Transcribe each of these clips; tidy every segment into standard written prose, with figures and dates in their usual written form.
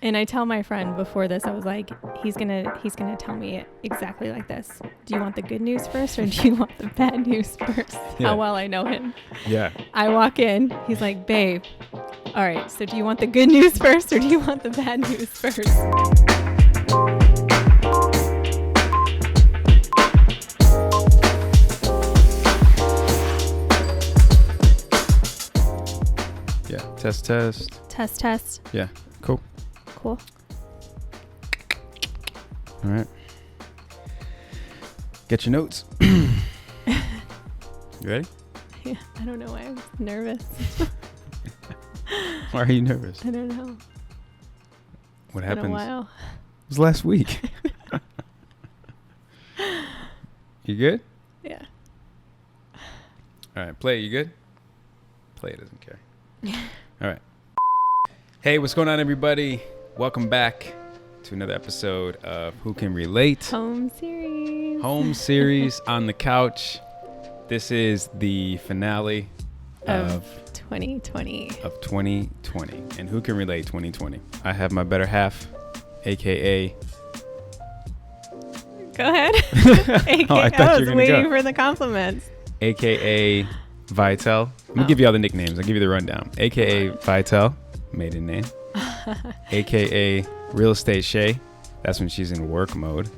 And I tell my friend before this, I was like, he's gonna tell me it exactly like this. Do you want the good news first or do you want the bad news first? Yeah. How well I know him. Yeah. I walk in, he's like, babe, all right, so do you want the good news first or do you want the bad news first? Yeah. Test. Test. Yeah. Cool. Cool. All right. Get your notes. You ready? Yeah, I don't know why I'm nervous. Why are you nervous? I don't know. What It's been happened? a while. It was last week. You good? Yeah. All right. Play. You good? Play doesn't care. All right. Hey, what's going on, everybody? Welcome back to another episode of Who Can Relate? Home Series. Home Series on the couch. This is the finale of 2020. Of 2020. And Who Can Relate 2020? I have my better half, a.k.a. Go ahead. AKA, Oh, I thought I you was were gonna waiting go. for the compliments. a.k.a. Vitel. Let me give you all the nicknames. I'll give you the rundown. A.k.a. Vitel, maiden name. A.k.a. Real Estate Shay. That's when she's in work mode.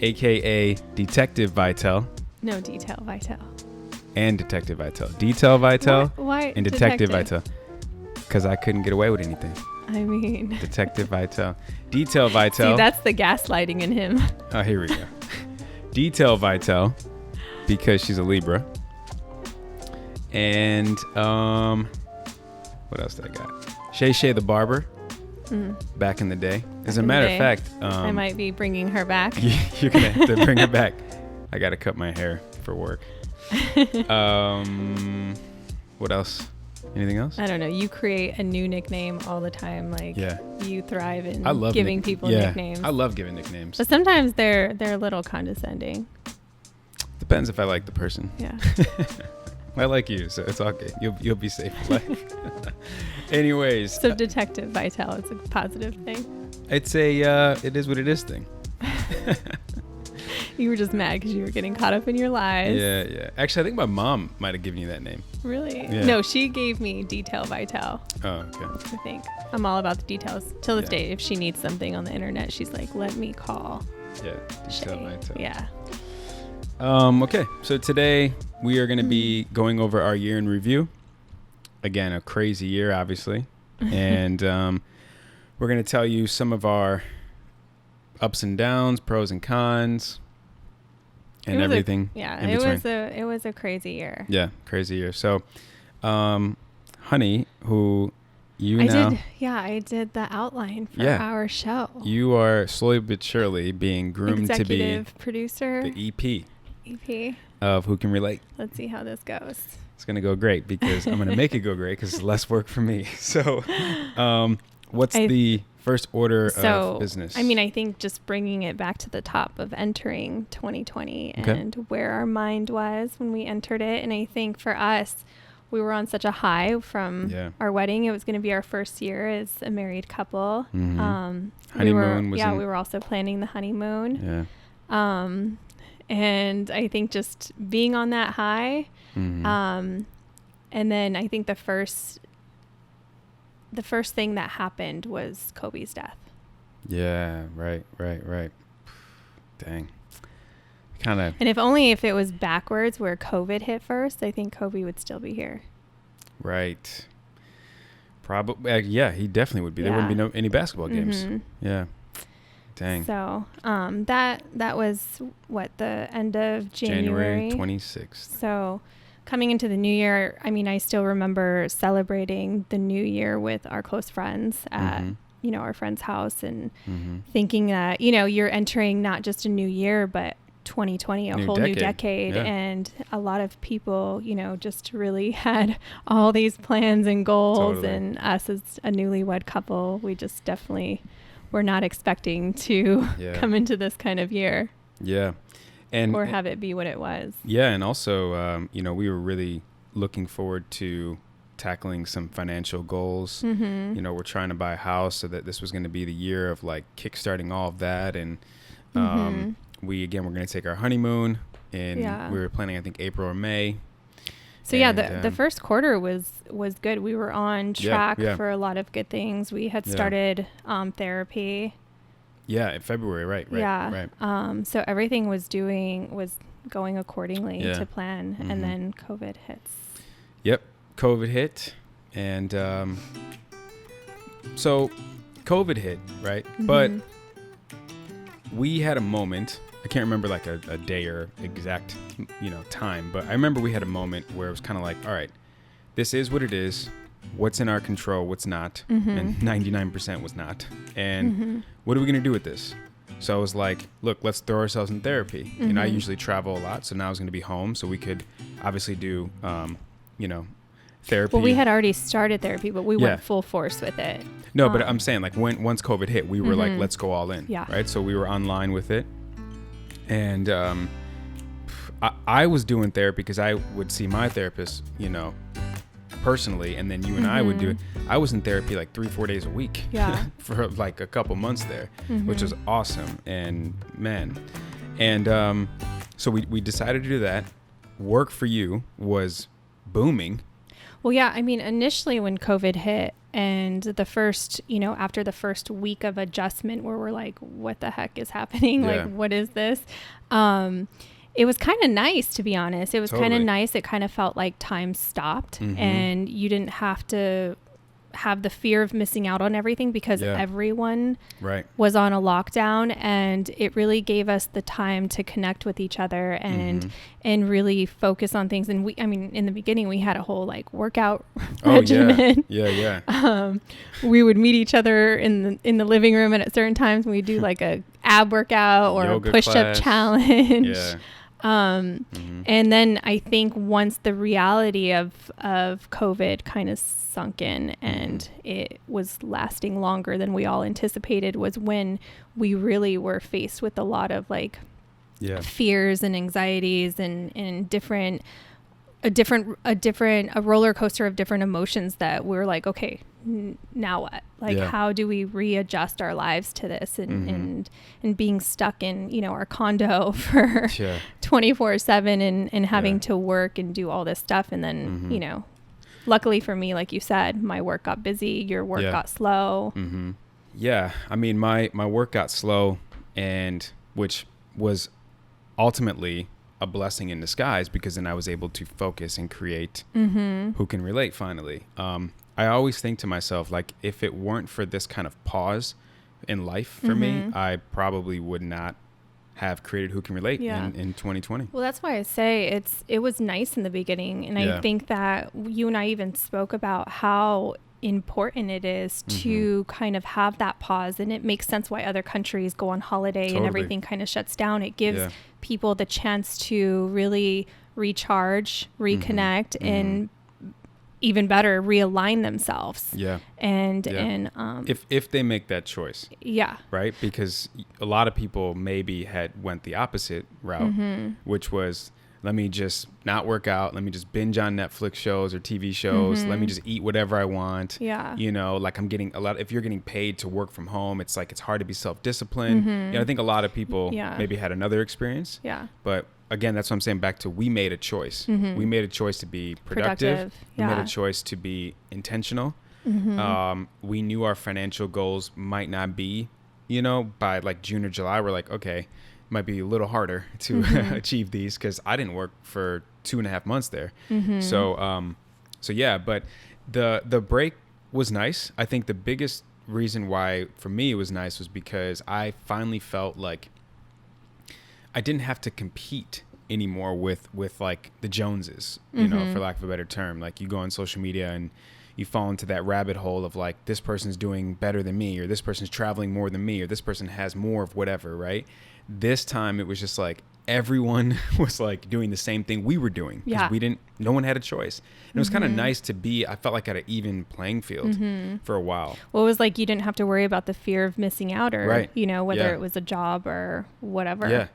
A.k.a. Detective Vitel. No, Detail Vitel. And Detective Vitel. Detail Vitel. Why and Detective Vitel. Because I couldn't get away with anything. I mean. Detective Vitel. Detail Vitel. See, that's the gaslighting in him. Oh, here we go. Detail Vitel. Because she's a Libra. And what else did I got? Shay the barber. Back in the day. As a matter of fact, I might be bringing her back. You're gonna have to bring her back. I gotta cut my hair for work. What else? Anything else? I don't know. You create a new nickname all the time. Like, yeah. You thrive in giving people nicknames. I love giving nicknames. But sometimes they're a little condescending. Depends if I like the person. Yeah. I like you, so it's okay. You'll be safe in life. Anyways. So Detective Vital, it's a positive thing. It's it is what it is thing. You were just mad because you were getting caught up in your lies. Yeah. Actually, I think my mom might have given you that name. Really? Yeah. No, she gave me Detail Vital. Oh, okay. I think. I'm all about the details. Till this day, if she needs something on the internet, she's like, let me call. Yeah. Detail Vital. Yeah. Okay, so today we are going to be going over our year in review. Again, a crazy year, obviously. And we're going to tell you some of our ups and downs, pros and cons, and everything. It was a crazy year. Yeah, crazy year. So, honey, who I did the outline for our show. You are slowly but surely being groomed to be executive producer, the EP of Who Can Relate. Let's see how this goes. It's going to go great because I'm going to make it go great because it's less work for me. So what's the first order of business? I mean, I think just bringing it back to the top of entering 2020 and where our mind was when we entered it. And I think for us, we were on such a high from our wedding. It was going to be our first year as a married couple. Mm-hmm. We were also planning the honeymoon. Yeah. And I think just being on that high, and then I think the first thing that happened was Kobe's death. Yeah, right. Dang. And if it was backwards where COVID hit first, I think Kobe would still be here. Right. Probably. Yeah, he definitely would be. There wouldn't be any basketball games. Mm-hmm. Yeah. Dang. So that was the end of January 26th. So coming into the new year, I mean, I still remember celebrating the new year with our close friends at our friend's house and thinking that you're entering not just a new year but 2020, a whole new decade. And a lot of people just really had all these plans and goals. And us as a newlywed couple, we just definitely we're not expecting to come into this kind of year. Yeah. Or have it be what it was. Yeah. And also, we were really looking forward to tackling some financial goals. Mm-hmm. You know, we're trying to buy a house, so that this was going to be the year of like kickstarting all of that. And we're going to take our honeymoon, and we were planning, I think, April or May. So the first quarter was good. We were on track for a lot of good things. We had started therapy. Yeah, in February, right. So everything was going accordingly to plan, and then COVID hits. Yep, COVID hit, and so COVID hit, right? Mm-hmm. But we had a moment. I can't remember like a day or exact, time, but I remember we had a moment where it was kind of like, all right, this is what it is. What's in our control, what's not, and 99% was not. And what are we going to do with this? So I was like, look, let's throw ourselves in therapy. I usually travel a lot, so now I was going to be home, so we could obviously do, therapy. Well, we had already started therapy, but we went full force with it. No, but I'm saying like once COVID hit, we were like, let's go all in. Yeah. Right. So we were online with it. And I was doing therapy because I would see my therapist, personally, and then you and I would do it. I was in therapy like 3-4 days a week for like a couple months there, which was awesome. And so we decided to do that. Work for you was booming. Well, yeah, I mean, initially when COVID hit and the first, after the first week of adjustment where we're like, what the heck is happening? Yeah. Like, what is this? It was kind of nice, to be honest. It was kind of nice. It kind of felt like time stopped and you didn't have to have the fear of missing out on everything because everyone was on a lockdown, and it really gave us the time to connect with each other and really focus on things. And in the beginning we had a whole like workout regimen. We would meet each other in the living room, and at certain times we'd do like a ab workout or yoga a push-up challenge. And then I think once the reality of COVID kind of sunk in and it was lasting longer than we all anticipated was when we really were faced with a lot of like fears and anxieties and a roller coaster of different emotions that we're like, okay, now what? Like, how do we readjust our lives to this and being stuck in, our condo for 24/7 and having to work and do all this stuff. And then, luckily for me, like you said, my work got busy, your work got slow. Yeah. I mean, my work got slow, and which was ultimately a blessing in disguise, because then I was able to focus and create Who Can Relate finally. I always think to myself, like, if it weren't for this kind of pause in life for me, I probably would not have created Who Can Relate in 2020. Well, that's why I say it was nice in the beginning. And I think that you and I even spoke about how important it is to kind of have that pause. And it makes sense why other countries go on holiday and everything kind of shuts down. It gives people the chance to really recharge, reconnect, and even better, realign themselves. And if they make that choice. Right? Because a lot of people maybe went the opposite route, which was, let me just not work out. Let me just binge on Netflix shows or TV shows. Let me just eat whatever I want. Like I'm getting if you're getting paid to work from home, it's like, it's hard to be self-disciplined. I think a lot of people maybe had another experience. But again, that's what I'm saying, back to, we made a choice. We made a choice to be productive. We made a choice to be intentional. We knew our financial goals might not be, by like June or July, we're like, okay, might be a little harder to achieve these, because I didn't work for 2.5 months there. So yeah, but the break was nice. I think the biggest reason why for me it was nice was because I finally felt like I didn't have to compete anymore with like the Joneses, for lack of a better term. Like, you go on social media and you fall into that rabbit hole of like, this person's doing better than me, or this person's traveling more than me, or this person has more of whatever, right? This time it was just like everyone was like doing the same thing we were doing, because no one had a choice. And it was kind of nice to be, I felt like, at an even playing field for a while. Well, it was like you didn't have to worry about the fear of missing out, or, whether it was a job or whatever.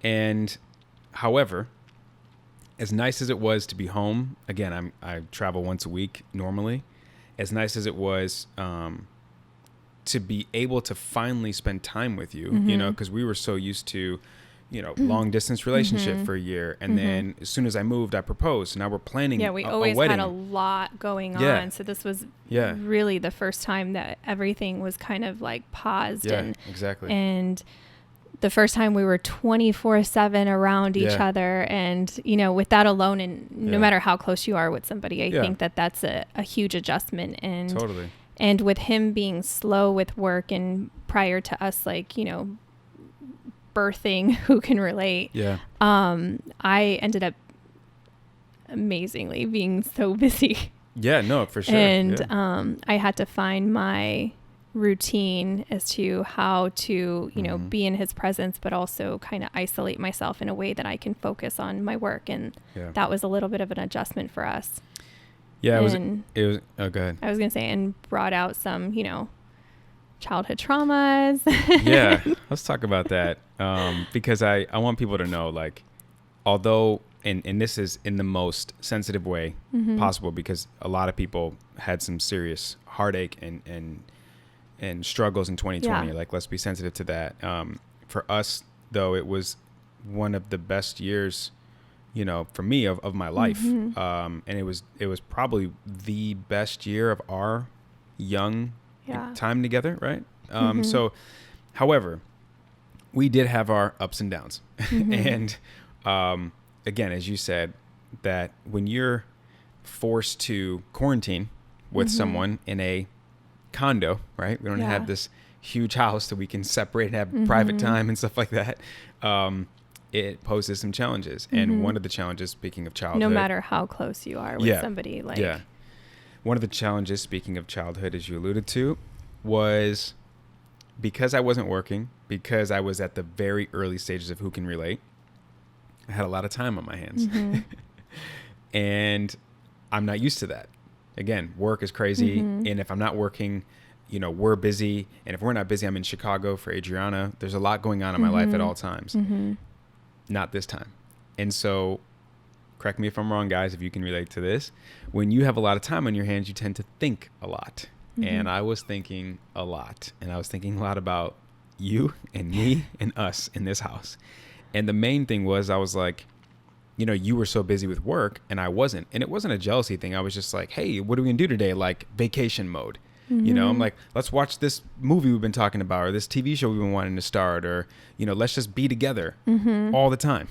And however, as nice as it was to be home, again, I travel once a week normally. As nice as it was to be able to finally spend time with you, you know, because we were so used to, you know, long distance relationship for a year. And then as soon as I moved, I proposed. So now we're planning we always had a lot going on. So this was really the first time that everything was kind of like paused. Yeah, exactly. And the first time we were 24/7 around each other. And, you know, with that alone, and no matter how close you are with somebody, I think that that's a huge adjustment. And totally. And with him being slow with work, and prior to us, like, you know, birthing, who can relate? Yeah. I ended up amazingly being so busy. Yeah, no, for sure. And I had to find my routine as to how to, you know, be in his presence, but also kind of isolate myself in a way that I can focus on my work. And that was a little bit of an adjustment for us. Yeah, it was, oh, go ahead. I was going to say, and brought out some, you know, childhood traumas. Yeah, let's talk about that. Because I want people to know, like, although, and this is in the most sensitive way possible, because a lot of people had some serious heartache and struggles in 2020. Like, let's be sensitive to that. For us, though, it was one of the best years, you know, for me of my life. And it was probably the best year of our young time together. Right. So, however, we did have our ups and downs. And, again, as you said, that when you're forced to quarantine with someone in a condo, right? We don't have this huge house that we can separate and have private time and stuff like that. It poses some challenges. And one of the challenges, speaking of childhood, no matter how close you are with somebody, like, one of the challenges, speaking of childhood, as you alluded to, was because I wasn't working, because I was at the very early stages of Who Can Relate, I had a lot of time on my hands. And I'm not used to that. Again, work is crazy. And if I'm not working, you know, we're busy. And if we're not busy, I'm in Chicago for Adriana. There's a lot going on in my life at all times. Not this time. And so, correct me if I'm wrong, guys, if you can relate to this. When you have a lot of time on your hands, you tend to think a lot. And I was thinking a lot. And I was thinking a lot about you and me and us in this house. And the main thing was, I was like, you know, you were so busy with work and I wasn't. And it wasn't a jealousy thing. I was just like, hey, what are we gonna do today? Like vacation mode. You know, I'm like, let's watch this movie we've been talking about, or this TV show we've been wanting to start, or, you know, let's just be together all the time,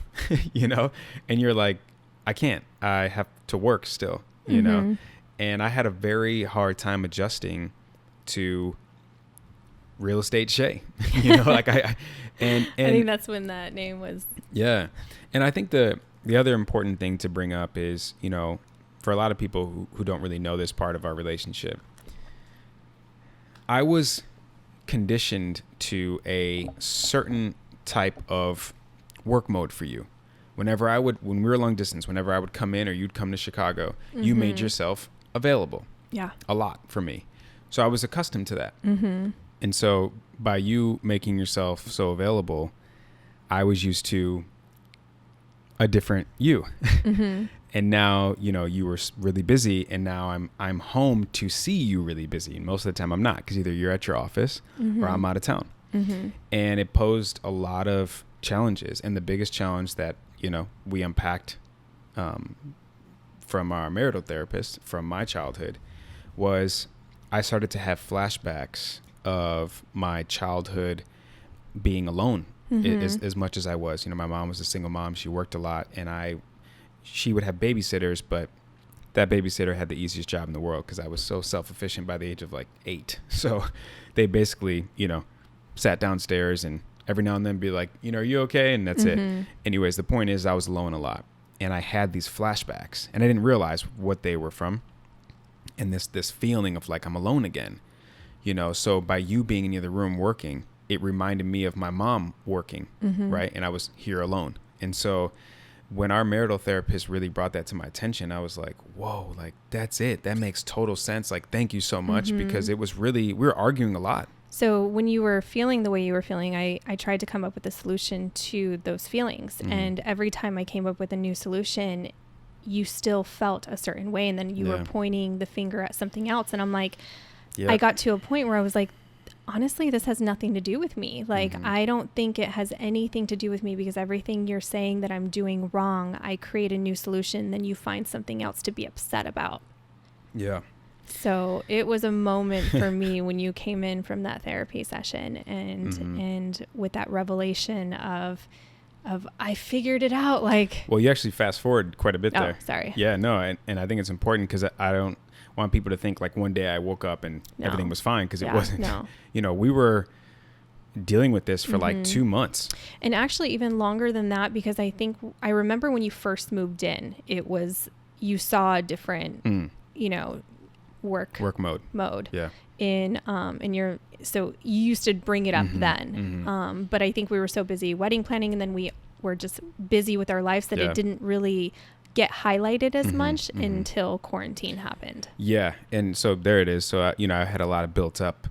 you know? And you're like, I can't, I have to work still, you know? And I had a very hard time adjusting to real estate Shay, you know, like and I think that's when that name was. Yeah. And I think the other important thing to bring up is, you know, for a lot of people who don't really know this part of our relationship, I was conditioned to a certain type of work mode for you. When we were long distance, whenever I would come in or you'd come to Chicago, you made yourself available. Yeah. A lot for me. So I was accustomed to that. And so by you making yourself so available, I was used to a different you. And now, you know, you were really busy, and now I'm home to see you really busy. And most of the time I'm not, because either you're at your office or I'm out of town. And it posed a lot of challenges. And the biggest challenge that, you know, we unpacked from our marital therapist from my childhood was I started to have flashbacks of my childhood being alone as much as I was. You know, my mom was a single mom. She worked a lot, and she would have babysitters, but that babysitter had the easiest job in the world because I was so self-efficient by the age of like 8. So they basically, you know, sat downstairs and every now and then be like, you know, are you okay? And that's it. Anyways, the point is I was alone a lot, and I had these flashbacks, and I didn't realize what they were from. And this feeling of like I'm alone again, you know. So by you being in the other room working, it reminded me of my mom working, right? And I was here alone. And so when our marital therapist really brought that to my attention, I was like, whoa, like that's it. That makes total sense. Like, thank you so much, because it was really, we were arguing a lot So when you were feeling the way you were feeling, I tried to come up with a solution to those feelings. And every time I came up with a new solution, you still felt a certain way. And then you were pointing the finger at something else. And I'm like, I got to a point where I was like, honestly, this has nothing to do with me. Like, I don't think it has anything to do with me, because everything you're saying that I'm doing wrong, I create a new solution, then you find something else to be upset about. Yeah. So it was a moment for me when you came in from that therapy session, and with that revelation of I figured it out. Like, well, you actually fast forward quite a bit there. Sorry. Yeah, no. And I think it's important, because I don't want people to think like one day I woke up and everything was fine, because it wasn't. No. You know, we were dealing with this for like 2 months. And actually even longer than that, because I remember when you first moved in, it was, you saw a different, you know, work mode. Yeah. In your, so you used to bring it up then. But I think we were so busy wedding planning, and then we were just busy with our lives that it didn't really get highlighted as much until quarantine happened. Yeah. And so there it is. So, you know, I had a lot of built up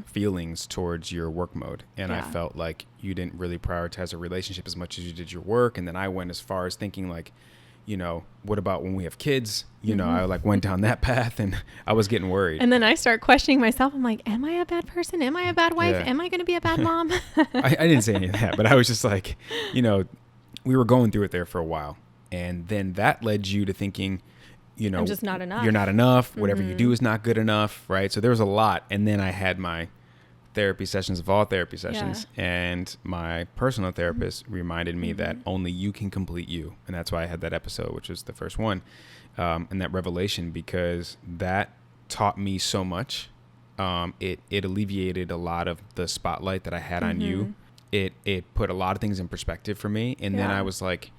feelings towards your work mode. And I felt like you didn't really prioritize a relationship as much as you did your work. And then I went as far as thinking like, you know, what about when we have kids? You know, I like went down that path, and I was getting worried. And then I start questioning myself. I'm like, am I a bad person? Am I a bad wife? Am I going to be a bad mom? I didn't say any of that, but I was just like, you know, we were going through it there for a while. And then that led you to thinking, you know, I'm just not enough. You're not enough. Whatever you do is not good enough. Right. So there was a lot. And then I had my therapy sessions of all therapy sessions. And my personal therapist reminded me that only you can complete you. And that's why I had that episode, which was the first one. And that revelation, because that taught me so much. It alleviated a lot of the spotlight that I had on you. It put a lot of things in perspective for me. And then I was like,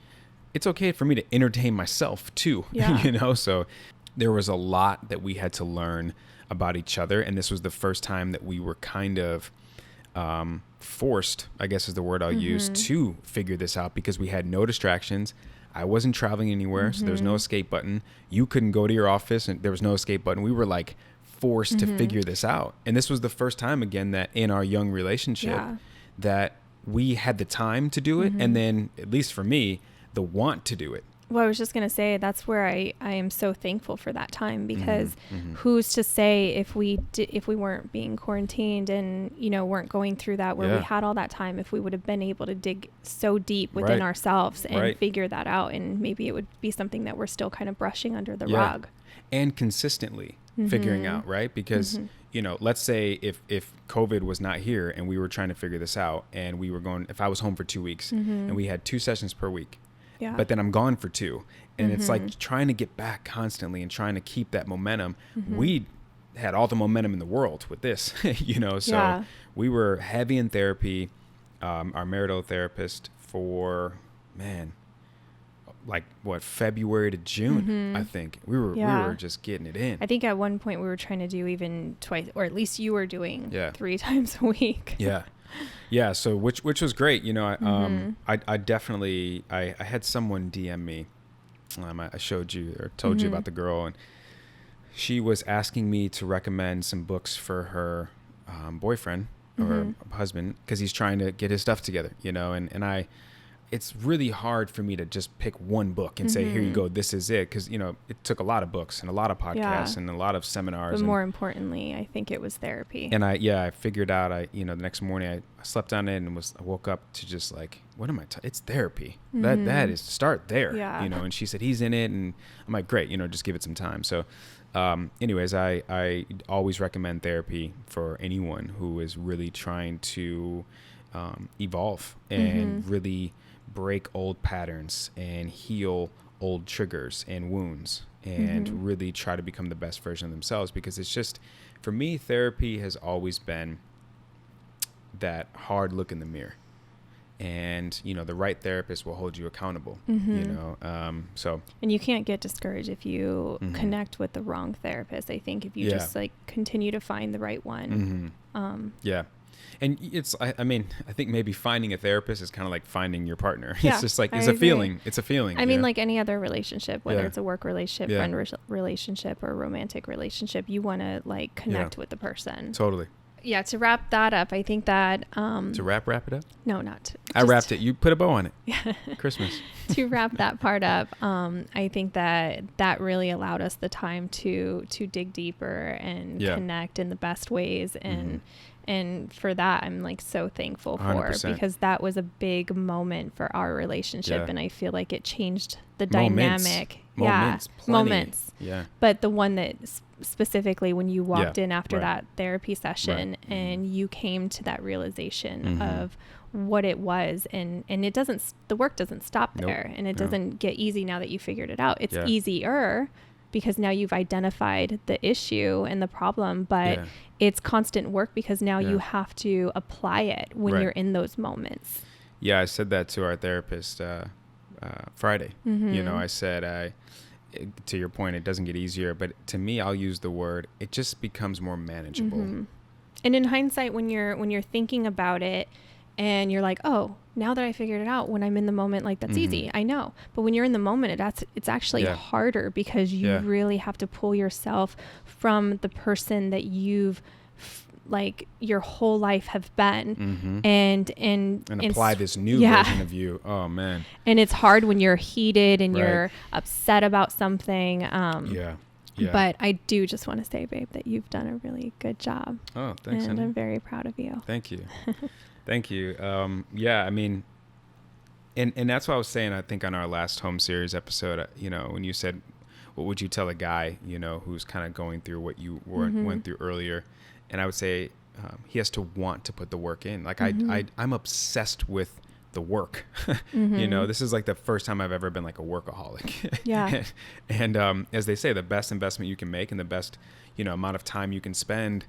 it's okay for me to entertain myself too, you know? So there was a lot that we had to learn about each other. And this was the first time that we were kind of forced, I guess is the word I'll use, to figure this out, because we had no distractions. I wasn't traveling anywhere, so there was no escape button. You couldn't go to your office, and there was no escape button. We were like forced to figure this out. And this was the first time again that in our young relationship that we had the time to do it. And then, at least for me, the want to do it. Well, I was just going to say, that's where I am so thankful for that time, because who's to say if we weren't being quarantined and, you know, weren't going through that, where we had all that time, if we would have been able to dig so deep within ourselves and figure that out, and maybe it would be something that we're still kind of brushing under the rug. And consistently figuring out, right? Because, you know, let's say if COVID was not here and we were trying to figure this out, and we were going, if I was home for 2 weeks and we had 2 sessions per week, but then I'm gone for 2. And it's like trying to get back constantly and trying to keep that momentum. We had all the momentum in the world with this, you know, so we were heavy in therapy, our marital therapist for, like what, February to June, I think. We were just getting it in. I think at one point we were trying to do even twice, or at least you were doing 3 times a week. Yeah. So which was great. You know, I definitely, I had someone DM me. I showed you or told you about the girl, and she was asking me to recommend some books for her boyfriend or husband, because he's trying to get his stuff together, you know, and it's really hard for me to just pick one book and say, here you go, this is it. Because, you know, it took a lot of books and a lot of podcasts and a lot of seminars. But more importantly, I think it was therapy. And I figured out, the next morning I slept on it and I woke up to just like, what am I, it's therapy. That is, start there, you know. And she said, he's in it. And I'm like, great, you know, just give it some time. So anyways, I always recommend therapy for anyone who is really trying to evolve and really break old patterns and heal old triggers and wounds and really try to become the best version of themselves. Because it's just, for me, therapy has always been that hard look in the mirror, and, you know, the right therapist will hold you accountable, you know? So, and you can't get discouraged if you connect with the wrong therapist. I think if you just like continue to find the right one. And it's, I mean, I think maybe finding a therapist is kind of like finding your partner. It's just like, it's a feeling. It's a feeling. I mean, like any other relationship, whether it's a work relationship, friend relationship, or romantic relationship, you want to like connect with the person. Totally. yeah, to wrap that up, I think that to wrap it up. No, not to. I wrapped it. You put a bow on it. Yeah. Christmas. To wrap that part up, I think that really allowed us the time to dig deeper and connect in the best ways, and for that I'm like so thankful for 100%. Because that was a big moment for our relationship, and I feel like it changed the Moments. dynamic. Moments. Yeah. But the one that specifically when you walked in after that therapy session and you came to that realization of what it was, and it doesn't, the work doesn't stop there, and it doesn't get easy now that you figured it out. It's easier because now you've identified the issue and the problem, but it's constant work because now you have to apply it when you're in those moments. Yeah, I said that to our therapist Friday. You know, I said, to your point, it doesn't get easier, but to me, I'll use the word, it just becomes more manageable. And in hindsight, when you're thinking about it and you're like, oh, now that I figured it out, when I'm in the moment, like that's easy, I know. But when you're in the moment, it's actually harder because you really have to pull yourself from the person that you've like your whole life have been and apply this new version of you. Oh man. And it's hard when you're heated and you're upset about something. But I do just want to say, babe, that you've done a really good job. Oh, thanks. And I'm very proud of you. Thank you. Thank you. Yeah, I mean, and that's what I was saying, I think on our last Home Series episode, you know, when you said, what would you tell a guy, you know, who's kind of going through what you went through earlier? And I would say he has to want to put the work in. Like I'm obsessed with the work. You know, this is like the first time I've ever been like a workaholic. Yeah. and as they say, the best investment you can make and the best, you know, amount of time you can spend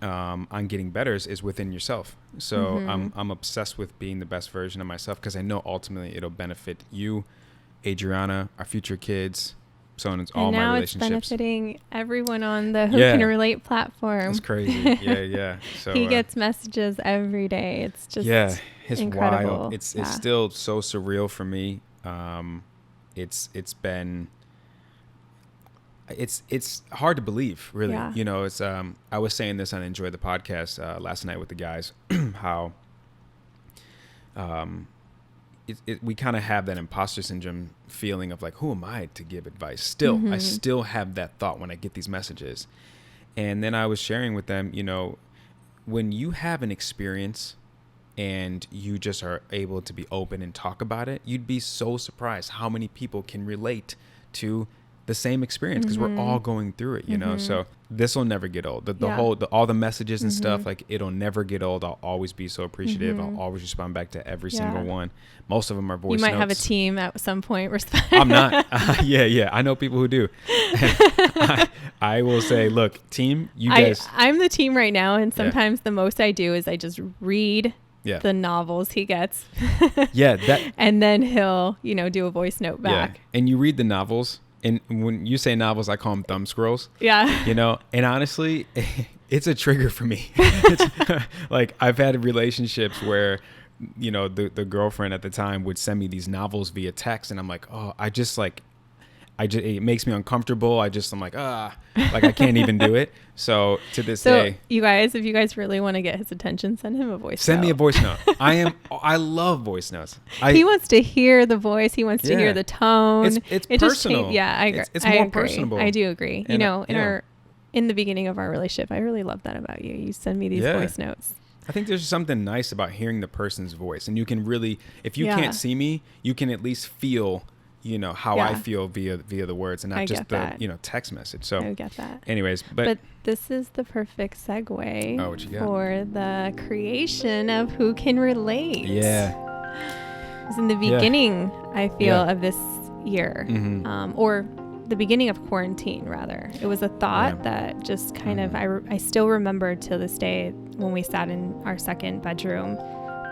on getting better is within yourself. So I'm obsessed with being the best version of myself because I know ultimately it'll benefit you, Adriana, our future kids, so on, all my relationships. And now it's benefiting everyone on the Who Can Relate platform. It's crazy. Yeah. So he gets messages every day. It's just it's incredible. Wild. It's still so surreal for me. It's hard to believe, really. Yeah. You know, it's I was saying this on Enjoy the Podcast last night with the guys, how we kind of have that imposter syndrome feeling of like, who am I to give advice? Still, I still have that thought when I get these messages. And then I was sharing with them, you know, when you have an experience and you just are able to be open and talk about it, you'd be so surprised how many people can relate to the same experience because we're all going through it, you know. So this will never get old. All the messages and stuff, like it'll never get old. I'll always be so appreciative. I'll always respond back to every single one. Most of them are voice notes. You might have a team at some point. I'm not. Yeah. I know people who do. I will say, look, team, you guys. I'm the team right now, and sometimes the most I do is I just read the novels he gets. And then he'll, you know, do a voice note back. Yeah. And you read the novels. And when you say novels, I call them thumb scrolls. Yeah. You know, and honestly, it's a trigger for me. Like I've had relationships where, you know, the girlfriend at the time would send me these novels via text, and I'm like, oh, it makes me uncomfortable. I'm like, I can't even do it. So to this day, you guys, if you guys really want to get his attention, send him a voice note. Send me a voice note. I love voice notes. He wants to hear the voice. He wants to hear the tone. It's personal. I agree. It's more personable. I do agree. And, you know, in the beginning of our relationship, I really love that about you. You send me these voice notes. I think there's something nice about hearing the person's voice, and you can really, if you can't see me, you can at least feel, you know, how I feel via the words and not just the, you know, text message. So I get that. Anyways, but this is the perfect segue for the creation of Who Can Relate. Yeah. It was in the beginning, I feel, of this year, or the beginning of quarantine, rather. It was a thought that just kind of, I still remember till this day when we sat in our second bedroom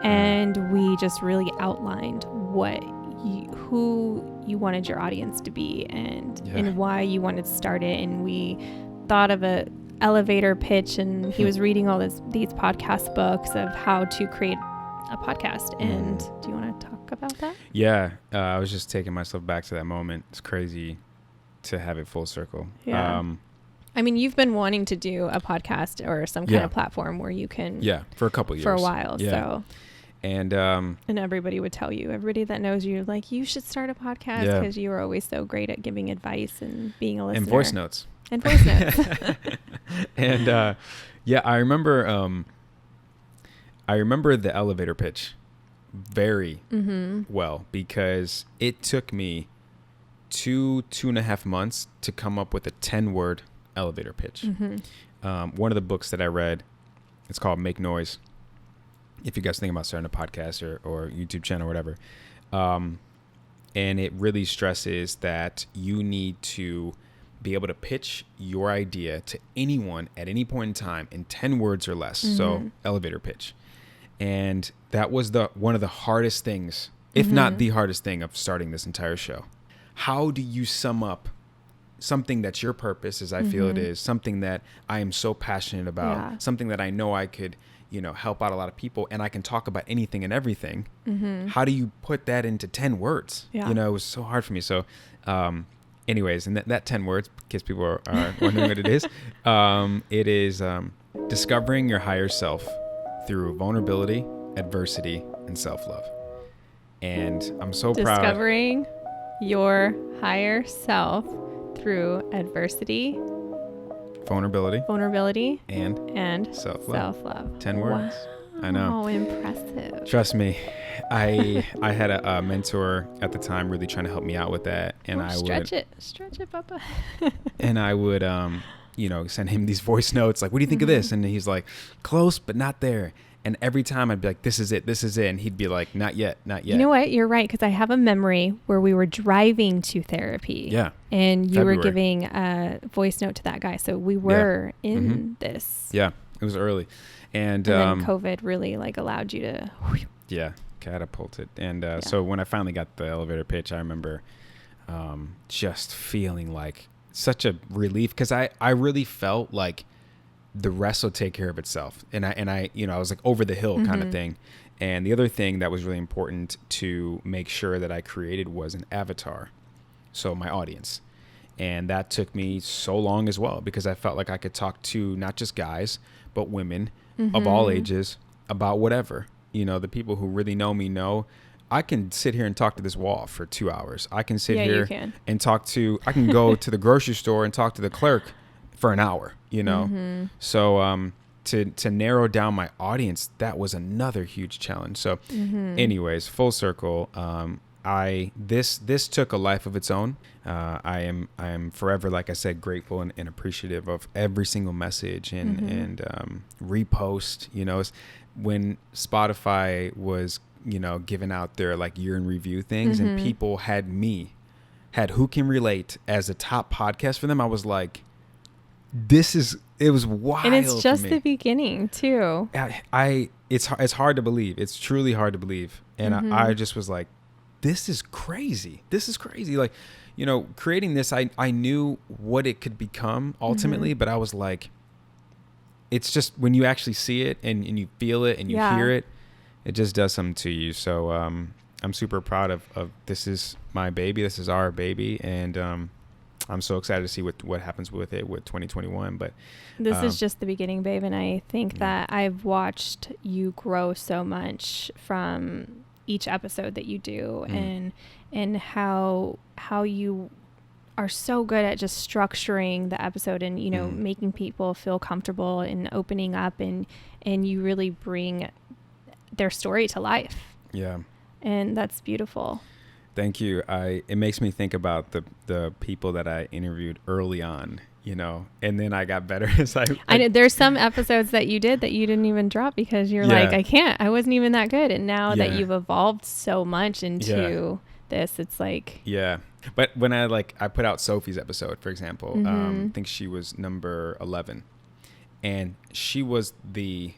and we just really outlined who you wanted your audience to be and why you wanted to start it. And we thought of a elevator pitch, and he was reading all these podcast books of how to create a podcast. And do you want to talk about that? Yeah. I was just taking myself back to that moment. It's crazy to have it full circle. Yeah. I mean, you've been wanting to do a podcast or some kind of platform where you can. Yeah, for a couple years. For a while, yeah. so. And everybody would tell you, everybody that knows you, like, you should start a podcast because you were always so great at giving advice and being a listener. And voice notes. And voice notes. And I remember the elevator pitch very well, because it took me 2.5 months to come up with a 10-word elevator pitch. One of the books that I read, it's called Make Noise. If you guys think about starting a podcast or YouTube channel or whatever. And it really stresses that you need to be able to pitch your idea to anyone at any point in time in 10 words or less. So elevator pitch. And that was one of the hardest things, if not the hardest thing, of starting this entire show. How do you sum up something that's your purpose, as I feel it is, something that I am so passionate about, something that I know I could, help out a lot of people, and I can talk about anything and everything. How do you put that into 10 words? It was so hard for me. So, anyways, and that 10 words, in case people are wondering what it is discovering your higher self through vulnerability, adversity, and self-love. And I'm so proud. Discovering your higher self through adversity, vulnerability, and self-love. 10 words. Wow. I know. Oh, impressive. Trust me. I had a mentor at the time really trying to help me out with that, and stretch it, Papa. And I would send him these voice notes like, what do you think of this? And he's like, close but not there. And every time I'd be like, this is it. And he'd be like, not yet. You know what? You're right. Because I have a memory where we were driving to therapy. Yeah. And you were giving a voice note to that guy. So we were in this. Yeah. It was early. And then COVID really allowed you to. Yeah. Catapulted. And so when I finally got the elevator pitch, I remember just feeling like such a relief, because I really felt like the rest will take care of itself. And I was like over the hill kind of thing. And the other thing that was really important to make sure that I created was an avatar. So my audience. And that took me so long as well, because I felt like I could talk to not just guys, but women of all ages about whatever. The people who really know me know I can sit here and talk to this wall for 2 hours. I can sit here and I can go to the grocery store and talk to the clerk for an hour, So to narrow down my audience, that was another huge challenge. So anyways, full circle, this took a life of its own. I am forever, like I said, grateful and appreciative of every single message and repost. When Spotify was giving out their year in review things, and people had Who Can Relate as a top podcast for them, I was like, it was wild. And it's just the beginning too. It's hard to believe. It's truly hard to believe. And I just was like, this is crazy. Creating this, I knew what it could become ultimately, but I was like, it's just when you actually see it and you feel it and you hear it, it just does something to you. So I'm super proud of this is my baby. This is our baby. And I'm so excited to see what happens with it with 2021. But this is just the beginning, babe. And I think that I've watched you grow so much from each episode that you do, and how you are so good at just structuring the episode and making people feel comfortable and opening up, and you really bring their story to life. Yeah. And that's beautiful. Thank you. It makes me think about the people that I interviewed early on, and then I got better as I know there's some episodes that you did that you didn't even drop because you're like, I wasn't even that good. And now that you've evolved so much into this, it's like, but when I put out Sophie's episode, for example, I think she was number 11, and she was the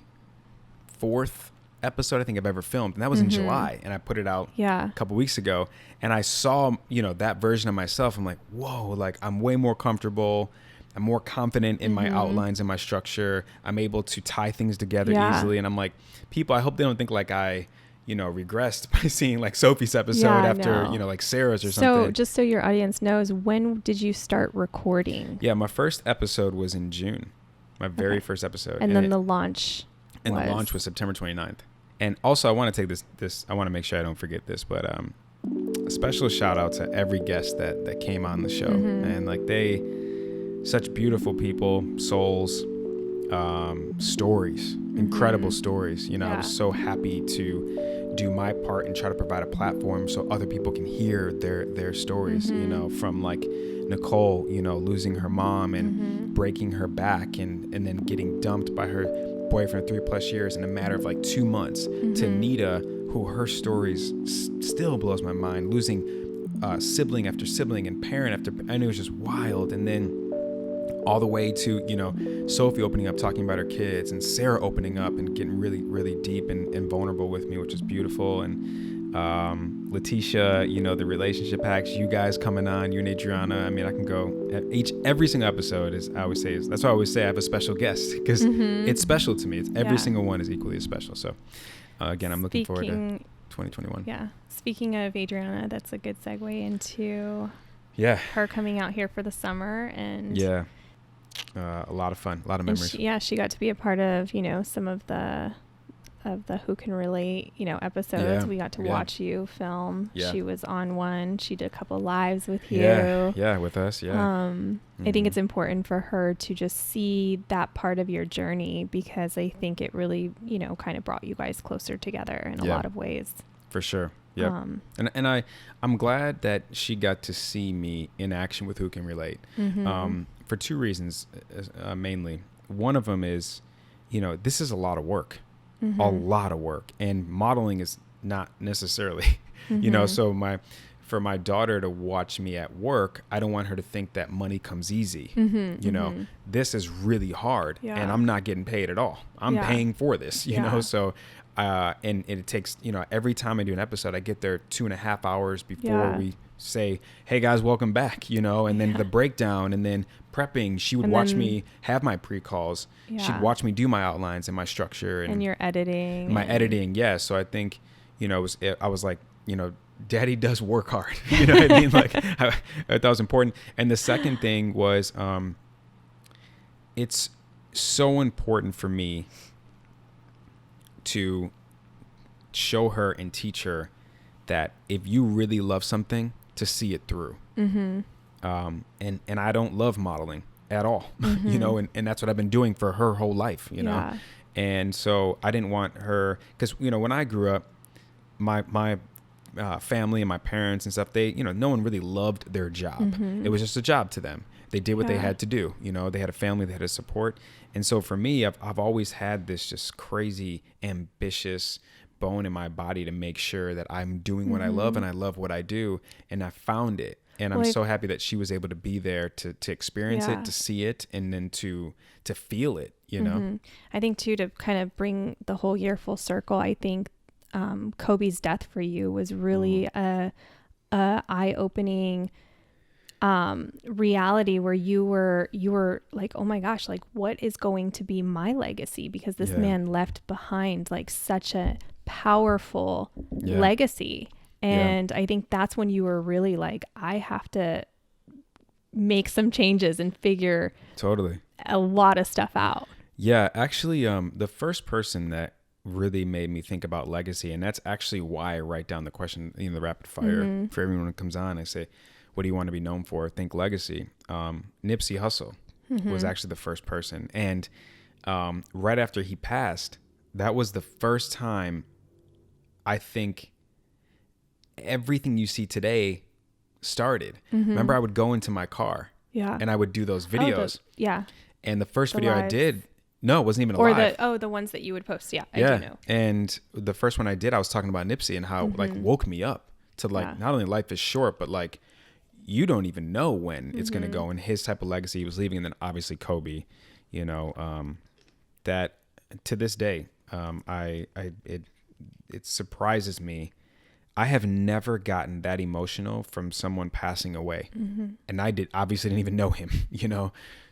4th episode I think I've ever filmed, and that was in July, and I put it out a couple weeks ago, and I saw that version of myself. I'm like, whoa, I'm way more comfortable, I'm more confident in my outlines and my structure, I'm able to tie things together easily. And I'm like, people, I hope they don't think I regressed by seeing like Sophie's episode after, like Sarah's or something. So just so your audience knows, when did you start recording? Yeah, my first episode was in June. My very first episode. And then the launch the launch was September 29th. And also I want to take this, I want to make sure I don't forget this, but a special shout out to every guest that came on the show. And like such beautiful people, souls, stories, incredible stories. I was so happy to do my part and try to provide a platform so other people can hear their stories, from like Nicole, losing her mom and breaking her back and then getting dumped by her boyfriend 3+ years in a matter of like 2 months, to Nita, who her stories still blows my mind, losing sibling after sibling and parent after, and it was just wild. And then all the way to, Sophie opening up, talking about her kids, and Sarah opening up and getting really, really deep and vulnerable with me, which is beautiful. And Letitia, the relationship hacks, you guys coming on, you and Adriana. I mean, I can go every single episode that's why I always say I have a special guest, because it's special to me. It's every single one is equally as special. So again, I'm looking forward to 2021. Yeah. Speaking of Adriana, that's a good segue into her coming out here for the summer. And a lot of fun, a lot of memories. She got to be a part of, some of the Who Can Relate, episodes. We got to watch you film. She was on one. She did a couple lives with you. Yeah, with us. I think it's important for her to just see that part of your journey, because I think it really, kind of brought you guys closer together in a lot of ways. For sure. Yeah. And I'm glad that she got to see me in action with Who Can Relate. For 2 reasons, mainly. One of them is, this is a lot of work. A lot of work, and modeling is not necessarily, so for my daughter to watch me at work, I don't want her to think that money comes easy. This is really hard, and I'm not getting paid at all. I'm paying for this, so and it takes, every time I do an episode, I get there 2.5 hours before we say, hey guys, welcome back, and then the breakdown, and then prepping. She would watch me have my pre-calls. She'd watch me do my outlines and my structure and your editing. Editing. Yeah. So I think, I was like, daddy does work hard. You know what I mean? Like I thought it was important. And the second thing was, it's so important for me to show her and teach her that if you really love something, to see it through. And I don't love modeling at all, and that's what I've been doing for her whole life, and so I didn't want her, because when I grew up, my family and my parents and stuff, they no one really loved their job. It was just a job to them. They did what they had to do. They had a family, they had a support. And so for me, I've always had this just crazy ambitious bone in my body to make sure that I'm doing what I love, and I love what I do, and I found it. And I'm so happy that she was able to be there to experience it, to see it, and then to feel it, I think too, to kind of bring the whole year full circle, I think Kobe's death for you was really a eye-opening reality, where you were like, oh my gosh, like what is going to be my legacy? Because this man left behind like such a powerful legacy. And I think that's when you were really like, I have to make some changes and figure a lot of stuff out. Yeah, actually, the first person that really made me think about legacy, and that's actually why I write down the question in the rapid fire for everyone who comes on. I say, what do you want to be known for? Think legacy. Nipsey Hussle was actually the first person. And right after he passed, that was the first time I think everything you see today started. Remember, I would go into my car and I would do those videos. And the first video I did, no, it wasn't even live. The ones that you would post. I do know. And the first one I did, I was talking about Nipsey and how like woke me up to like, not only life is short, but like you don't even know when it's going to go, and his type of legacy he was leaving. And then obviously Kobe, that to this day, it surprises me. I have never gotten that emotional from someone passing away. And I obviously didn't even know him,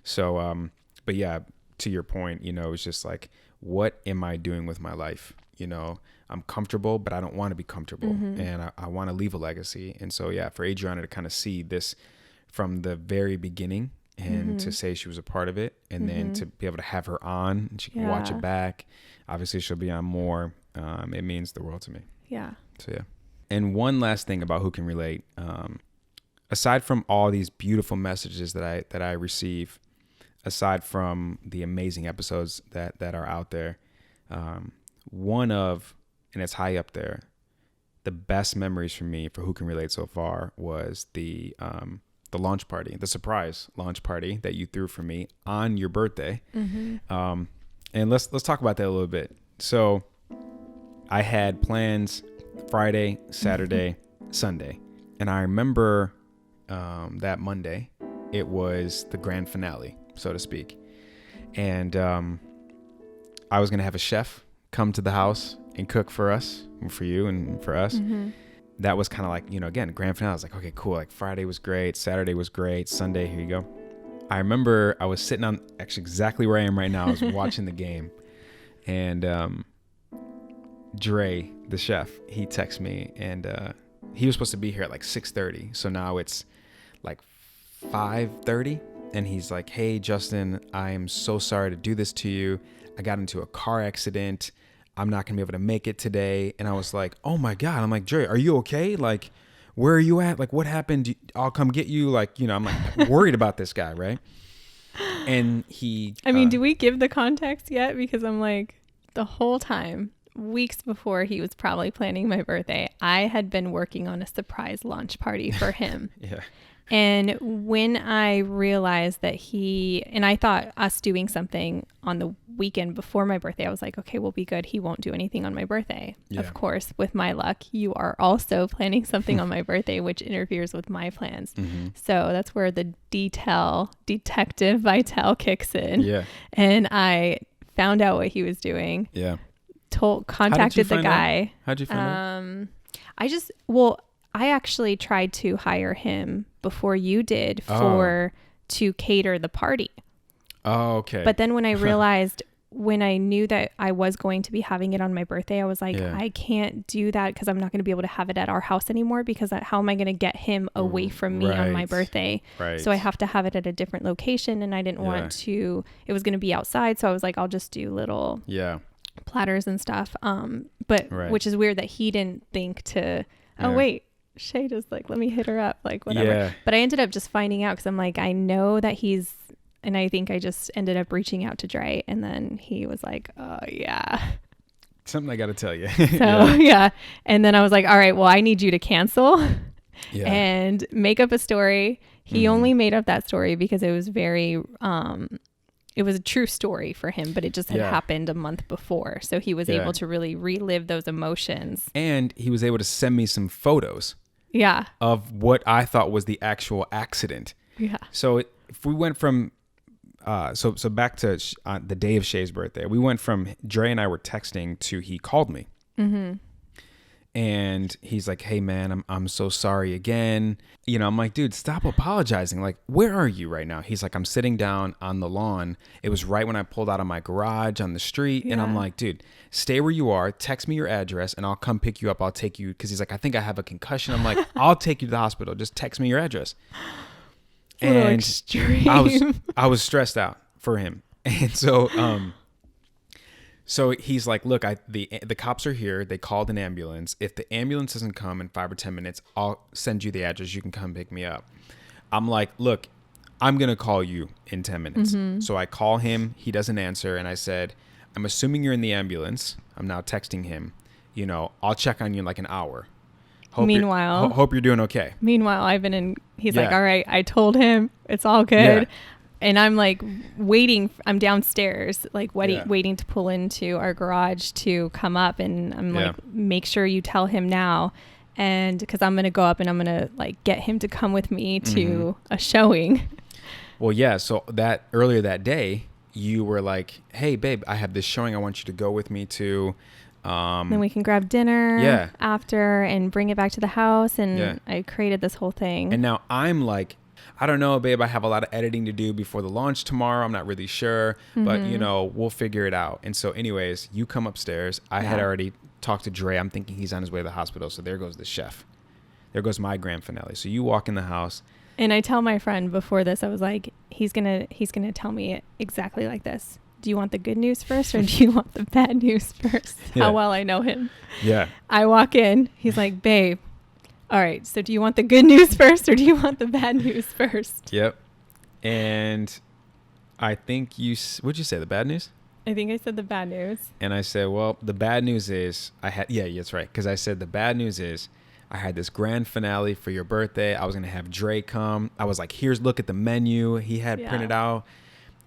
So, but yeah, to your point, it's just like what am I doing with my life? You know, I'm comfortable, but I don't want to be comfortable, and I want to leave a legacy. And so, yeah, for Adriana to kind of see this from the very beginning and to say she was a part of it, and then to be able to have her on and she can watch it back. Obviously, she'll be on more. It means the world to me. Yeah. So, yeah. And one last thing about Who Can Relate, aside from all these beautiful messages that I receive, aside from the amazing episodes that are out there, one of, and it's high up there, the best memories for me for Who Can Relate so far was the launch party, the surprise launch party that you threw for me on your birthday. And let's talk about that a little bit. So I had plans Friday, Saturday, Sunday, and I remember that Monday it was the grand finale, so to speak, and I was gonna have a chef come to the house and cook for us, for you and for us. That was kind of like, you know, again, grand finale. I was like, okay, cool. Like Friday was great. Saturday was great. Sunday, here you go. I remember I was sitting on actually exactly where I am right now. I was watching the game, and Dre, the chef, he texted me, and he was supposed to be here at like 6:30. So now it's like 5:30, and he's like, hey, Justin, I am so sorry to do this to you. I got into a car accident. I'm not going to be able to make it today. And I was like, oh my God. I'm like, Dre, are you okay? Like, where are you at? Like, what happened? I'll come get you. Like, you know, I'm like worried about this guy, right? And he... I mean, do we give the context yet? Because I'm like, the whole time, weeks before he was probably planning my birthday, I had been working on a surprise launch party for him. Yeah. And when I realized that and I thought us doing something on the weekend before my birthday, I was like, okay, we'll be good. He won't do anything on my birthday. Yeah. Of course, with my luck, you are also planning something on my birthday, which interferes with my plans. So that's where the detective Vitale kicks in. Yeah. And I found out what he was doing. Yeah. Contacted the guy. How'd you find out? I actually tried to hire him before you did to cater the party. Oh, okay. But then when I realized, when I knew that I was going to be having it on my birthday, I was like, I can't do that because I'm not going to be able to have it at our house anymore, because how am I going to get him away from me on my birthday? Right. So I have to have it at a different location, and I didn't want to, it was going to be outside. So I was like, I'll just do little platters and stuff. Which is weird that he didn't think to, wait. Shay just like, let me hit her up, like whatever. Yeah. But I ended up just finding out because I'm like, I know that and I think I just ended up reaching out to Dre, and then he was like, oh yeah. Something I got to tell you. So And then I was like, all right, well, I need you to cancel and make up a story. He only made up that story because it was it was a true story for him, but it just had happened a month before. So he was able to really relive those emotions. And he was able to send me some photos. Yeah. Of what I thought was the actual accident. Yeah. So if we went from, so back to the day of Shay's birthday, we went from Dre and I were texting to he called me. And he's like, hey man, I'm so sorry again. You know, I'm like, dude, stop apologizing. Like, where are you right now? He's like, I'm sitting down on the lawn. It was right when I pulled out of my garage on the street. Yeah. And I'm like, dude, stay where you are. Text me your address and I'll come pick you up. I'll take you. Cause he's like, I think I have a concussion. I'm like, I'll take you to the hospital. Just text me your address. And extreme. I was stressed out for him. And so he's like, look, the cops are here. They called an ambulance. If the ambulance doesn't come in 5 or 10 minutes, I'll send you the address. You can come pick me up. I'm like, look, I'm going to call you in 10 minutes. So I call him. He doesn't answer. And I said, I'm assuming you're in the ambulance. I'm now texting him. You know, I'll check on you in like an hour. Hope you're doing okay. Meanwhile, I've been in, he's like, all right, I told him it's all good. Yeah. And I'm like waiting. I'm downstairs, like waiting to pull into our garage to come up. And I'm like, make sure you tell him now. And because I'm going to go up and I'm going to like get him to come with me to a showing. Well, yeah. So that earlier that day, you were like, hey, babe, I have this showing. I want you to go with me to. Then we can grab dinner after and bring it back to the house. And I created this whole thing. And now I'm like, I don't know, babe, I have a lot of editing to do before the launch tomorrow. I'm not really sure, but we'll figure it out. And so anyways, you come upstairs. I had already talked to Dre. I'm thinking he's on his way to the hospital. So there goes the chef. There goes my grand finale. So you walk in the house. And I tell my friend before this, I was like, he's gonna tell me exactly like this. Do you want the good news first or do you want the bad news first? How well I know him. Yeah. I walk in. He's like, babe, all right, so do you want the good news first or do you want the bad news first? Yep. And I think what'd you say, the bad news? I think I said the bad news. And I said, well, the bad news is that's right. Because I said the bad news is I had this grand finale for your birthday. I was going to have Dre come. I was like, look at the menu he had printed out.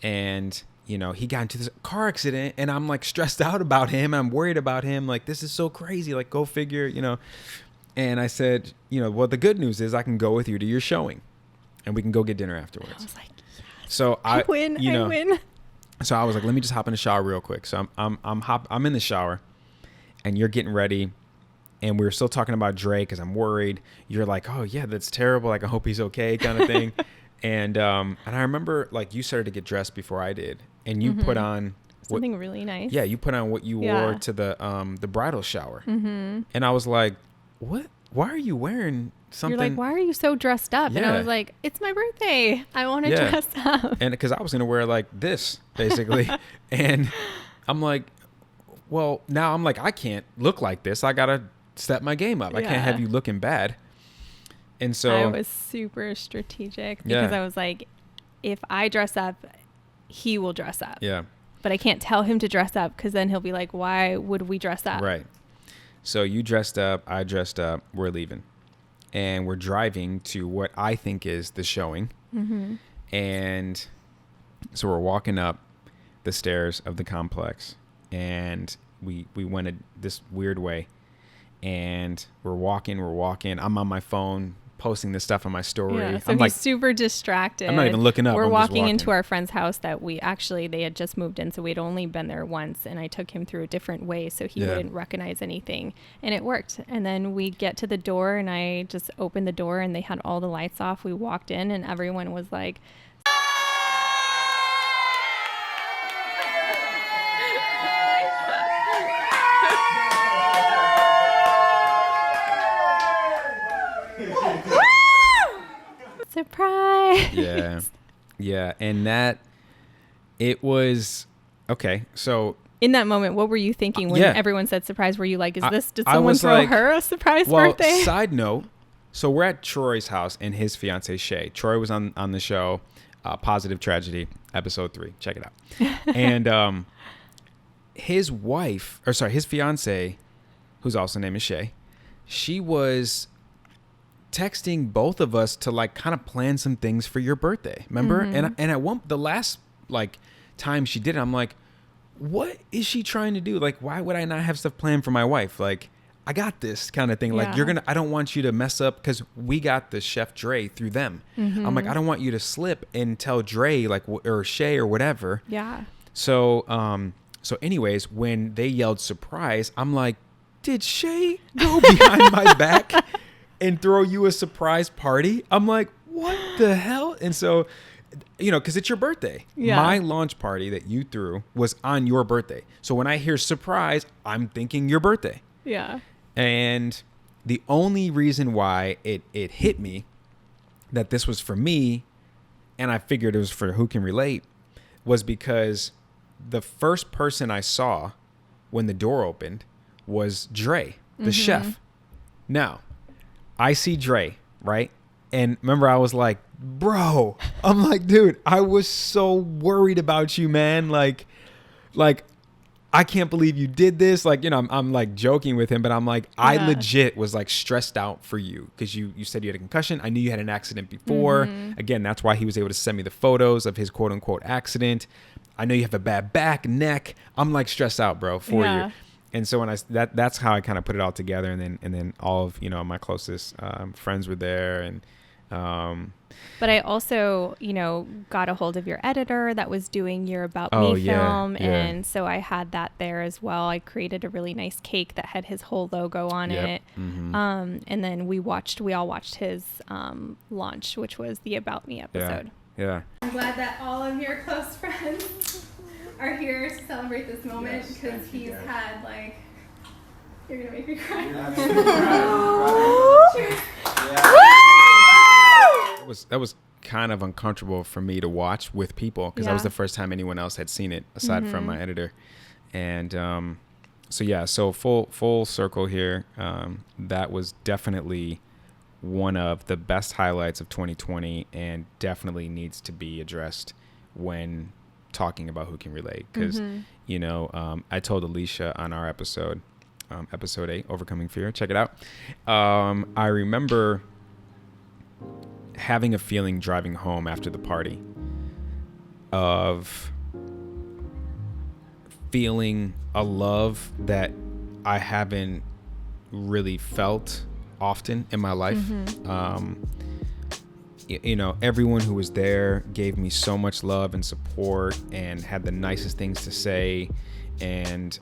And, he got into this car accident and I'm like stressed out about him. I'm worried about him. Like, this is so crazy. Like, go figure, And I said, well, the good news is I can go with you to your showing and we can go get dinner afterwards. I was like, yes. So I win. So I was like, let me just hop in the shower real quick. So I'm in the shower and you're getting ready. And we were still talking about Dre because I'm worried. You're like, oh, yeah, that's terrible. Like, I hope he's okay kind of thing. And I remember, like, you started to get dressed before I did. And you put on... something really nice. Yeah, you put on what you wore to the bridal shower. Mm-hmm. And I was like, what? Why are you wearing something? You're like, why are you so dressed up? And I was like, it's my birthday. I want to dress up. And because I was going to wear, like, this, basically. And I'm like, well, now I'm like, I can't look like this. I got to... step my game up. I can't have you looking bad. And so I was super strategic because I was like, if I dress up, he will dress up. Yeah. But I can't tell him to dress up because then he'll be like, why would we dress up? Right. So you dressed up, I dressed up, we're leaving. And we're driving to what I think is the showing. Mm-hmm. And so we're walking up the stairs of the complex and we went this weird way. And we're walking. I'm on my phone posting this stuff on my story. Yeah, so I'm he's super distracted. I'm not even looking up. We're walking into our friend's house that they had just moved in. So we'd only been there once. And I took him through a different way so he wouldn't recognize anything. And it worked. And then we get to the door and I just opened the door and they had all the lights off. We walked in and everyone was like... Surprise. Yeah. And it was, okay. So in that moment, what were you thinking when everyone said surprise? Were you like, did someone throw her a surprise birthday? Side note. So we're at Troy's house and his fiance, Shay. Troy was on the show, Positive Tragedy, episode 3. Check it out. And his fiance, whose also name is Shay, she was texting both of us to like kind of plan some things for your birthday. Remember? Mm-hmm. And at the last like time she did it, I'm like, what is she trying to do? Like, why would I not have stuff planned for my wife? Like, I got this kind of thing. Like, I don't want you to mess up because we got the chef Dre through them. Mm-hmm. I'm like, I don't want you to slip and tell Dre like, or Shay or whatever. Yeah. So anyways, when they yelled surprise, I'm like, did Shay go behind my back and throw you a surprise party? I'm like, what the hell? And so, because it's your birthday. Yeah. My launch party that you threw was on your birthday. So when I hear surprise, I'm thinking your birthday. Yeah. And the only reason why it hit me that this was for me, and I figured it was for who can relate, was because the first person I saw when the door opened was Dre, the chef. Now, I see Dre, right? And remember, I was like, bro, I'm like, dude, I was so worried about you, man. Like, I can't believe you did this. Like, I'm like joking with him, but I'm like, I legit was like stressed out for you because you said you had a concussion. I knew you had an accident before. Again, that's why he was able to send me the photos of his quote unquote accident. I know you have a bad back, neck. I'm like stressed out, bro, for you. And so when that's how I kind of put it all together. And then all of, my closest friends were there. And But I also, got a hold of your editor that was doing your About Me film. And so I had that there as well. I created a really nice cake that had his whole logo on it. Mm-hmm. And then we all watched his launch, which was the About Me episode. Yeah. I'm glad that all of your close friends are here to celebrate this moment because he's had you're going to make me cry. That was kind of uncomfortable for me to watch with people because that was the first time anyone else had seen it aside from my editor. And so full circle here. That was definitely one of the best highlights of 2020 and definitely needs to be addressed when talking about who can relate. Because, I told Alicia on our episode 8, Overcoming Fear, check it out. I remember having a feeling driving home after the party of feeling a love that I haven't really felt often in my life. Everyone who was there gave me so much love and support and had the nicest things to say. And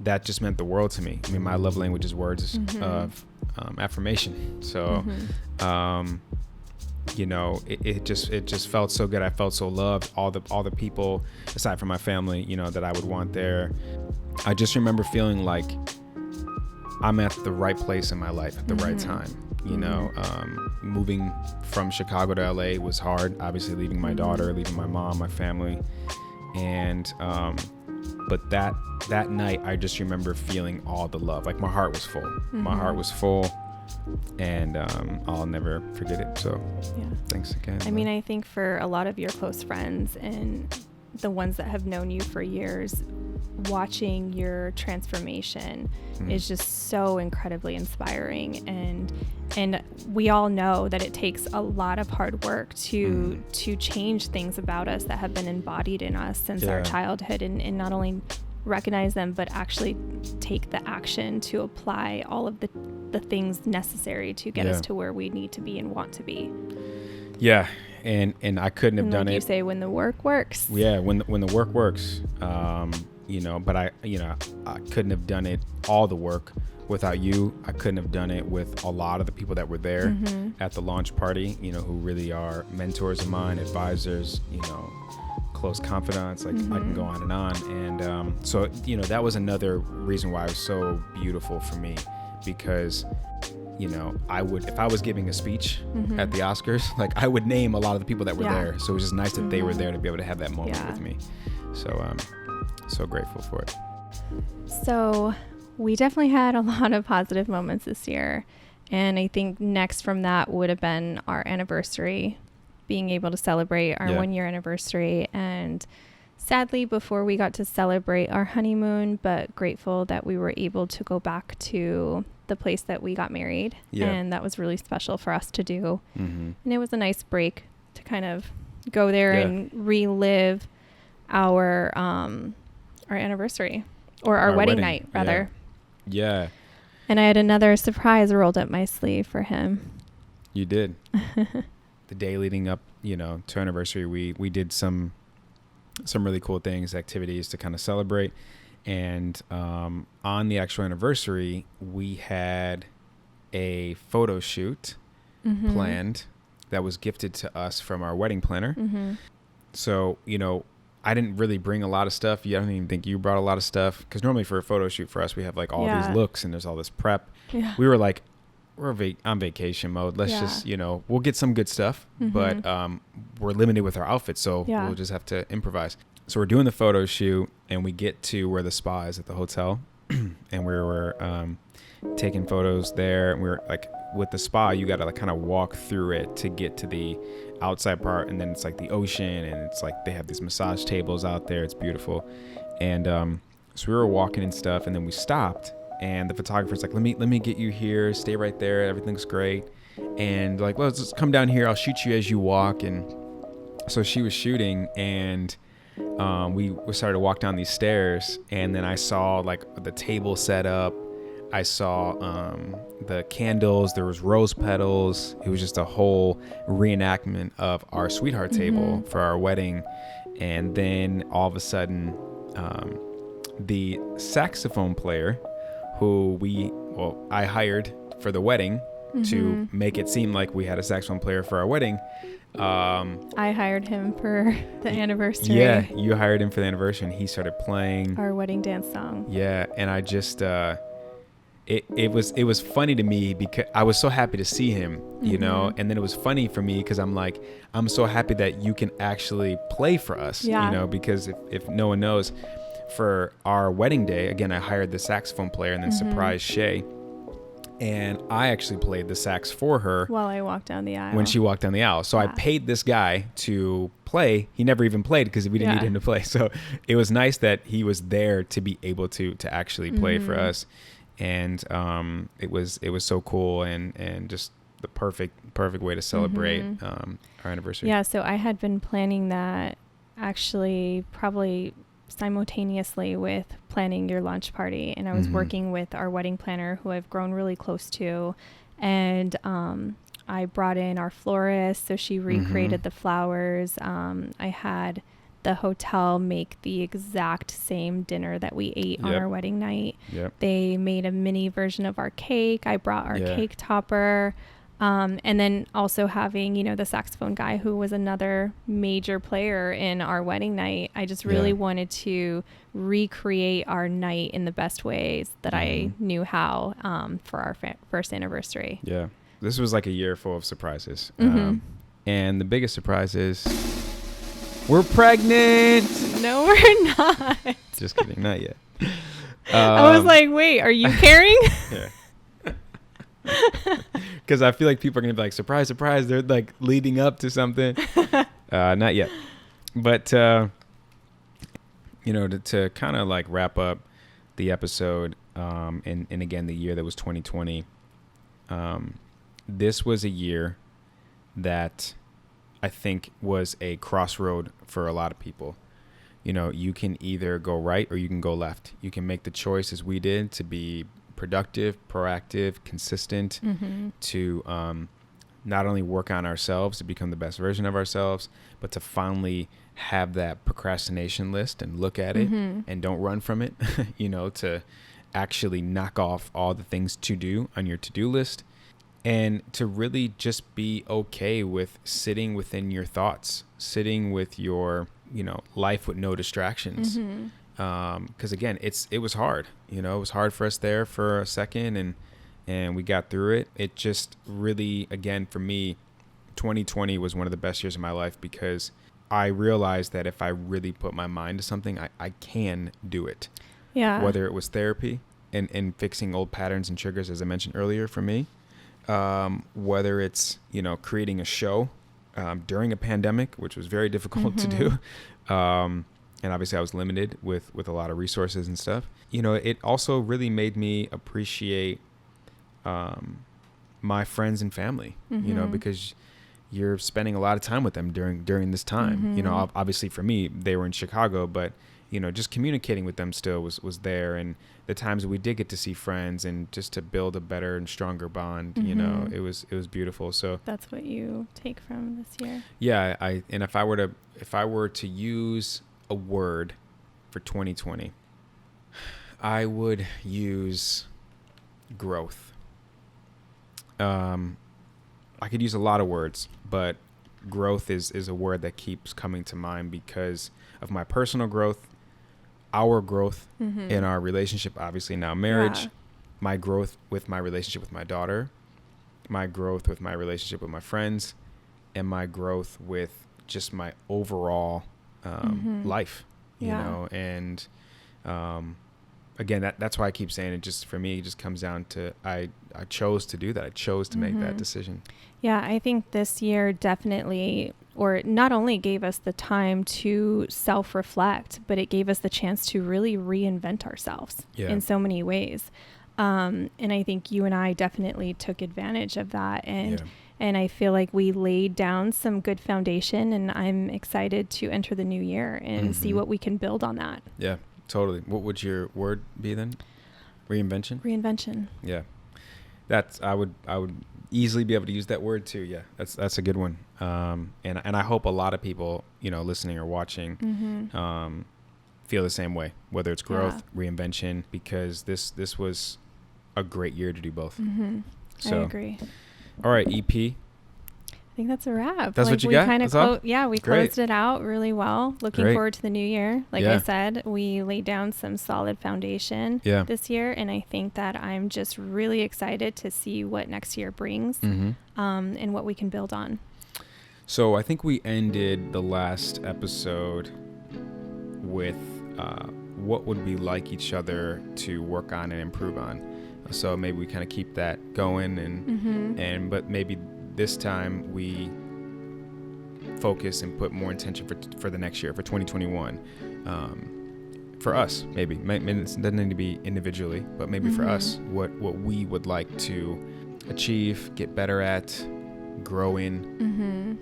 that just meant the world to me. I mean, my love language is words of affirmation. So, it just felt so good. I felt so loved. All the people, aside from my family, that I would want there. I just remember feeling like I'm at the right place in my life at the right time. Moving from Chicago to LA was hard. Obviously, leaving my daughter, leaving my mom, my family, and but that night, I just remember feeling all the love. Like my heart was full. My heart was full, and I'll never forget it. So, thanks again. I mean, I think for a lot of your close friends and the ones that have known you for years, watching your transformation is just so incredibly inspiring, and we all know that it takes a lot of hard work to change things about us that have been embodied in us since our childhood, and not only recognize them but actually take the action to apply all of the things necessary to get us to where we need to be and want to be. And I couldn't have done it. You say, when the work works. Yeah, when the work works. But I couldn't have done it, all the work, without you. I couldn't have done it with a lot of the people that were there at the launch party, who really are mentors of mine, advisors, close confidants. I can go on. And so that was another reason why it was so beautiful for me, because if I was giving a speech at the Oscars, I would name a lot of the people that were there. So it was just nice that they were there to be able to have that moment with me. So so grateful for it. So we definitely had a lot of positive moments this year. And I think next from that would have been our anniversary, being able to celebrate our 1-year anniversary. And sadly, before we got to celebrate our honeymoon, but grateful that we were able to go back to the place that we got married. And that was really special for us to do. And it was a nice break to kind of go there and relive our anniversry, or our wedding night rather. Yeah. And I had another surprise rolled up my sleeve for him. You did. The day leading up, to anniversary, we did some really cool things, activities to kind of celebrate. And on the actual anniversary, we had a photo shoot planned that was gifted to us from our wedding planner. So, I didn't really bring a lot of stuff. I don't even think you brought a lot of stuff, because normally for a photo shoot for us, we have all these looks and there's all this prep. We were like, we're on vacation mode. Let's just, we'll get some good stuff, but we're limited with our outfits, so we'll just have to improvise. So we're doing the photo shoot, and we get to where the spa is at the hotel, and we were taking photos there. And we were with the spa, you got to kind of walk through it to get to the outside part, and then it's the ocean, and it's they have these massage tables out there. It's beautiful. And so we were walking and stuff, and then we stopped, and the photographer's let me get you here, stay right there, everything's great. And well, let's just come down here, I'll shoot you as you walk. And so she was shooting, and we started to walk down these stairs, and then I saw the table set up. I saw the candles. There was rose petals. It was just a whole reenactment of our sweetheart table for our wedding. And then all of a sudden, the saxophone player who I hired for the wedding to make it seem like we had a saxophone player for our wedding. I hired him for the anniversary. Yeah, you hired him for the anniversary, and he started playing our wedding dance song. Yeah, and I just it was funny to me because I was so happy to see him, you know, and then it was funny for me because I'm like, I'm so happy that you can actually play for us, you know, because if no one knows, for our wedding day, again, I hired the saxophone player and then surprised Shay. And I actually played the sax for her while I walked down the aisle. When she walked down the aisle. So I paid this guy to play. He never even played because we didn't need him to play. So it was nice that he was there to be able to actually play for us. And it was so cool and just the perfect way to celebrate our anniversary. Yeah, so I had been planning that actually probably simultaneously with planning your launch party, and I was working with our wedding planner who I've grown really close to, and I brought in our florist, so she recreated the flowers. I had the hotel make the exact same dinner that we ate on our wedding night. They made a mini version of our cake. I brought our cake topper. And then also having, you know, the saxophone guy who was another major player in our wedding night. I just really wanted to recreate our night in the best ways that I knew how for our first anniversary. Yeah. This was like a year full of surprises. And the biggest surprise is we're pregnant. No, we're not. Just kidding. Not yet. I was like, wait, are you carrying? Yeah. Because I feel like people are going to be like, surprise, surprise. They're like leading up to something. Not yet. But, you know, to kind of like wrap up the episode and again, the year that was 2020, this was a year that I think was a crossroad for a lot of people. You know, you can either go right or you can go left. You can make the choice as we did to be productive, proactive, consistent, to not only work on ourselves to become the best version of ourselves, but to finally have that procrastination list and look at it and don't run from it, you know, to actually knock off all the things to do on your to-do list and to really just be okay with sitting within your thoughts, sitting with your, you know, life with no distractions. Because again, it was hard, you know, it was hard for us there for a second and we got through it. It just really, again, for me, 2020 was one of the best years of my life because I realized that if I really put my mind to something, I can do it. Yeah. Whether it was therapy and fixing old patterns and triggers, as I mentioned earlier for me, whether it's, you know, creating a show during a pandemic, which was very difficult to do. And obviously I was limited with a lot of resources and stuff. You know, it also really made me appreciate my friends and family, you know, because you're spending a lot of time with them during this time. You know, obviously for me, they were in Chicago, but, you know, just communicating with them still was there. And the times that we did get to see friends and just to build a better and stronger bond, you know, it was beautiful. So that's what you take from this year. Yeah. And if I were to use a word for 2020, I would use growth. I could use a lot of words, but growth is a word that keeps coming to mind because of my personal growth, our growth in our relationship, obviously now marriage, my growth with my relationship with my daughter, my growth with my relationship with my friends, and my growth with just my overall life, you know, and again, that's why I keep saying it. Just for me, it just comes down to I chose to do that. I chose to make that decision. Yeah, I think this year definitely, or not only gave us the time to self-reflect, but it gave us the chance to really reinvent ourselves in so many ways. And I think you and I definitely took advantage of that. And I feel like we laid down some good foundation, and I'm excited to enter the new year and see what we can build on that. Yeah, totally. What would your word be then? Reinvention. Yeah. I would easily be able to use that word too. Yeah. That's a good one. And I hope a lot of people, listening or watching, feel the same way, whether it's growth, reinvention, because this was a great year to do both. So, I agree. All right, EP. I think that's a wrap. That's what you got? We closed it out really well. Looking forward to the new year. Like I said, we laid down some solid foundation this year, and I think that I'm just really excited to see what next year brings, and what we can build on. So I think we ended the last episode with what would we like each other to work on and improve on. So maybe we kind of keep that going, and but maybe this time we focus and put more intention for the next year, for 2021. For us, maybe it doesn't need to be individually, but maybe for us, what we would like to achieve, get better at, grow in.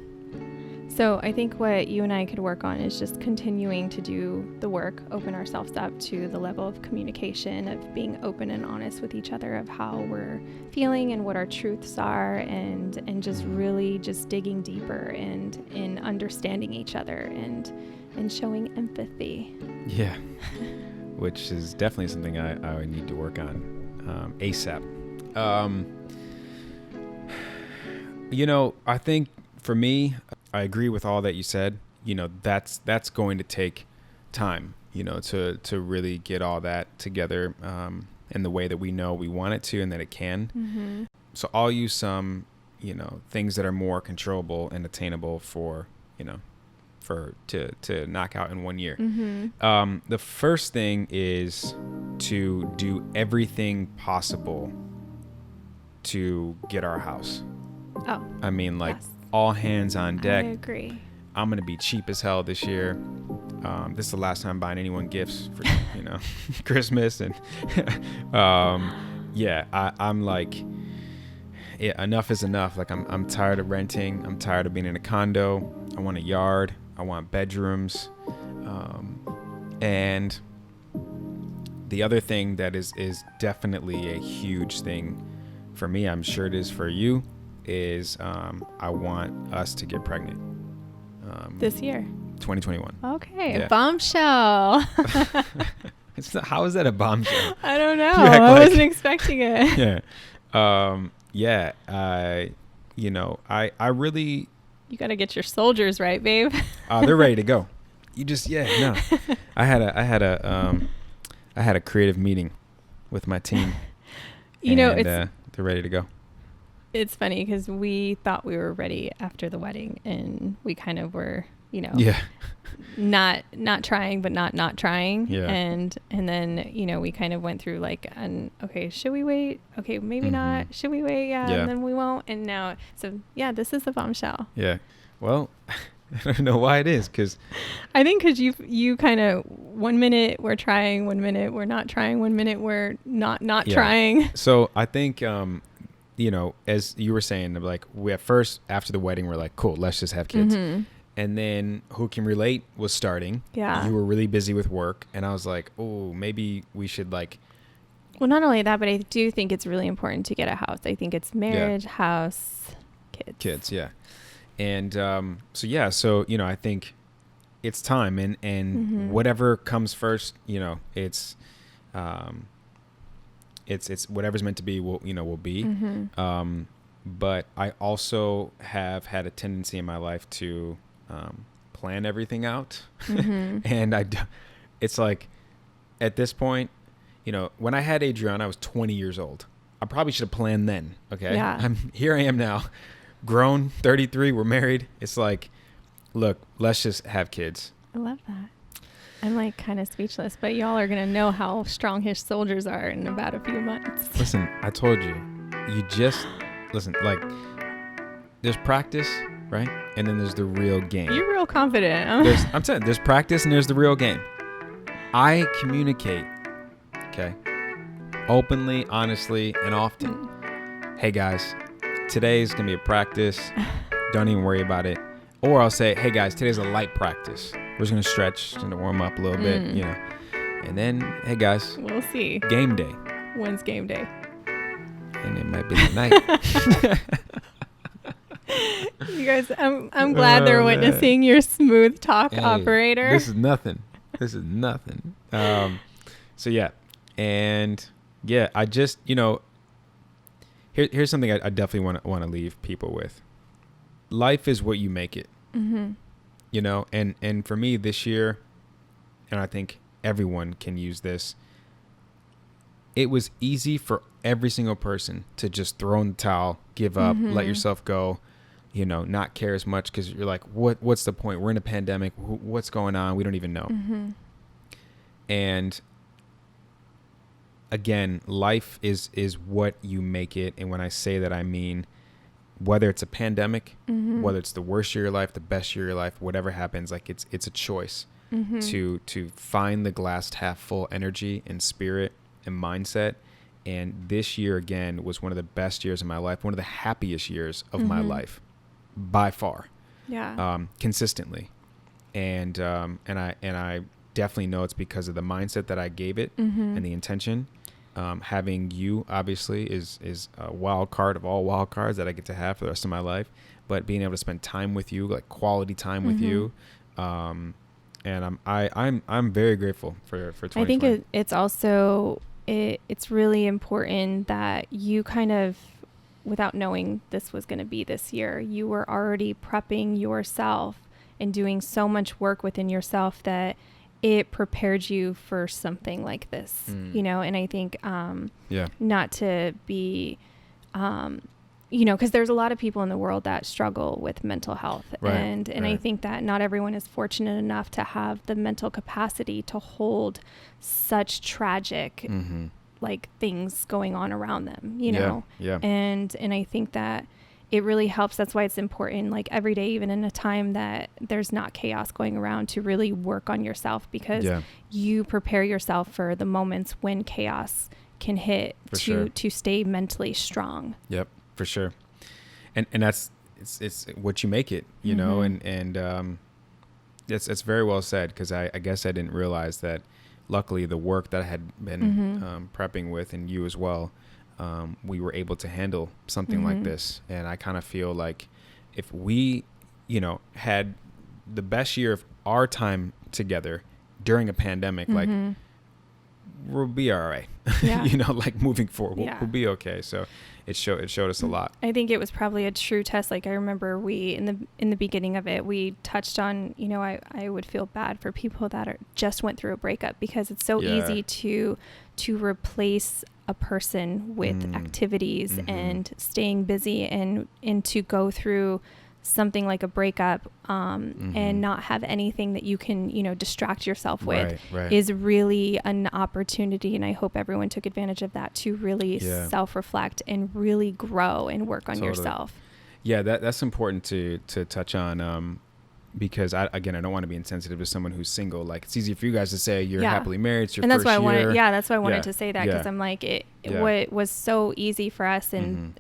So I think what you and I could work on is just continuing to do the work, open ourselves up to the level of communication, of being open and honest with each other, of how we're feeling and what our truths are, and just really just digging deeper and in understanding each other and showing empathy. Yeah. Which is definitely something I would need to work on ASAP. I think for me, I agree with all that you said. That's going to take time, to really get all that together in the way that we know we want it to and that it can. So I'll use some, things that are more controllable and attainable to knock out in 1 year. The first thing is to do everything possible to get our house. Oh, I mean, yes. All hands on deck. I agree. I'm going to be cheap as hell this year. This is the last time buying anyone gifts for, Christmas. And, I'm like, enough is enough. Like I'm tired of renting. I'm tired of being in a condo. I want a yard. I want bedrooms. And the other thing that is definitely a huge thing for me, I'm sure it is for you, is I want us to get pregnant. This year. 2021. Okay, yeah. Bombshell. How is that a bombshell? I don't know. I wasn't expecting it. Yeah. I really... You got to get your soldiers right, babe. They're ready to go. You just, no. I had a creative meeting with my team. They're ready to go. It's funny because we thought we were ready after the wedding, and we kind of were, not trying, but not trying. Yeah. And then, we kind of went through okay, should we wait? Okay, maybe not. Should we wait? Yeah. And then we won't. And now, this is the bombshell. Yeah. Well, I don't know why it is, because I think because you kind of 1 minute we're trying, 1 minute we're not trying, 1 minute we're not trying. So I think, as you were saying, we at first, after the wedding, we're like, cool, let's just have kids. And then Who Can Relate was starting. Yeah. You were really busy with work. And I was like, oh, maybe we should Well, not only that, but I do think it's really important to get a house. I think it's marriage, house, kids. Kids, yeah. And so I think it's time. And whatever comes first, it's whatever's meant to be will be. But I also have had a tendency in my life to plan everything out. And it's like, at this point, when I had Adriana, I was 20 years old. I probably should have planned then. Okay. Yeah. Here I am now, grown, 33. We're married. It's like, look, let's just have kids. I love that. I'm kind of speechless, but y'all are going to know how strong his soldiers are in about a few months. Listen, I told you, listen, there's practice, right? And then there's the real game. You're real confident. I'm telling you, there's practice and there's the real game. I communicate, okay, openly, honestly, and often. Hey guys, today's going to be a practice. Don't even worry about it. Or I'll say, hey guys, today's a light practice. We're just going to stretch and warm up a little bit, And then, hey guys. We'll see. Game day. When's game day? And it might be tonight. You guys, I'm glad they're witnessing your smooth talk operator. This is nothing. So yeah. And yeah, I just, here's something I definitely want to leave people with. Life is what you make it. And for me this year, and I think everyone can use this, it was easy for every single person to just throw in the towel, give up, let yourself go, not care as much, because you're like, what's the point? We're in a pandemic. What's going on? We don't even know. And again, life is what you make it. And when I say that, I mean, whether it's a pandemic, whether it's the worst year of your life, the best year of your life, whatever happens, like it's a choice to find the glass half full energy and spirit and mindset. And this year again was one of the best years of my life, one of the happiest years of my life by far. Consistently. And I definitely know it's because of the mindset that I gave it and the intention. Having you obviously is a wild card of all wild cards that I get to have for the rest of my life, but being able to spend time with you, like quality time with you. And I'm very grateful for 2020. I think it's also, it's really important that you kind of, without knowing this was going to be this year, you were already prepping yourself and doing so much work within yourself that it prepared you for something like this, and I think, not to be, because there's a lot of people in the world that struggle with mental health. And I think that not everyone is fortunate enough to have the mental capacity to hold such tragic, like things going on around them, and I think that it really helps. That's why it's important, like every day, even in a time that there's not chaos going around, to really work on yourself, because you prepare yourself for the moments when chaos can hit to stay mentally strong. Yep, for sure. And that's, it's what you make it, and it's very well said, because I guess I didn't realize that luckily the work that I had been prepping with, and you as well, we were able to handle something like this. And I kind of feel like if we, had the best year of our time together during a pandemic, like we'll be all right, like moving forward, we'll be okay. So it showed us a lot. I think it was probably a true test. Like I remember we, in the beginning of it, we touched on, I would feel bad for people that just went through a breakup, because it's so easy to replace a person with activities and staying busy, and to go through something like a breakup and not have anything that you can, distract yourself with is really an opportunity. And I hope everyone took advantage of that to really self-reflect and really grow and work on yourself. Yeah, that's important to touch on, because I don't want to be insensitive to someone who's single. Like, it's easy for you guys to say you're happily married, it's your first year. That's why I wanted to say that, because I'm like, it was so easy for us, and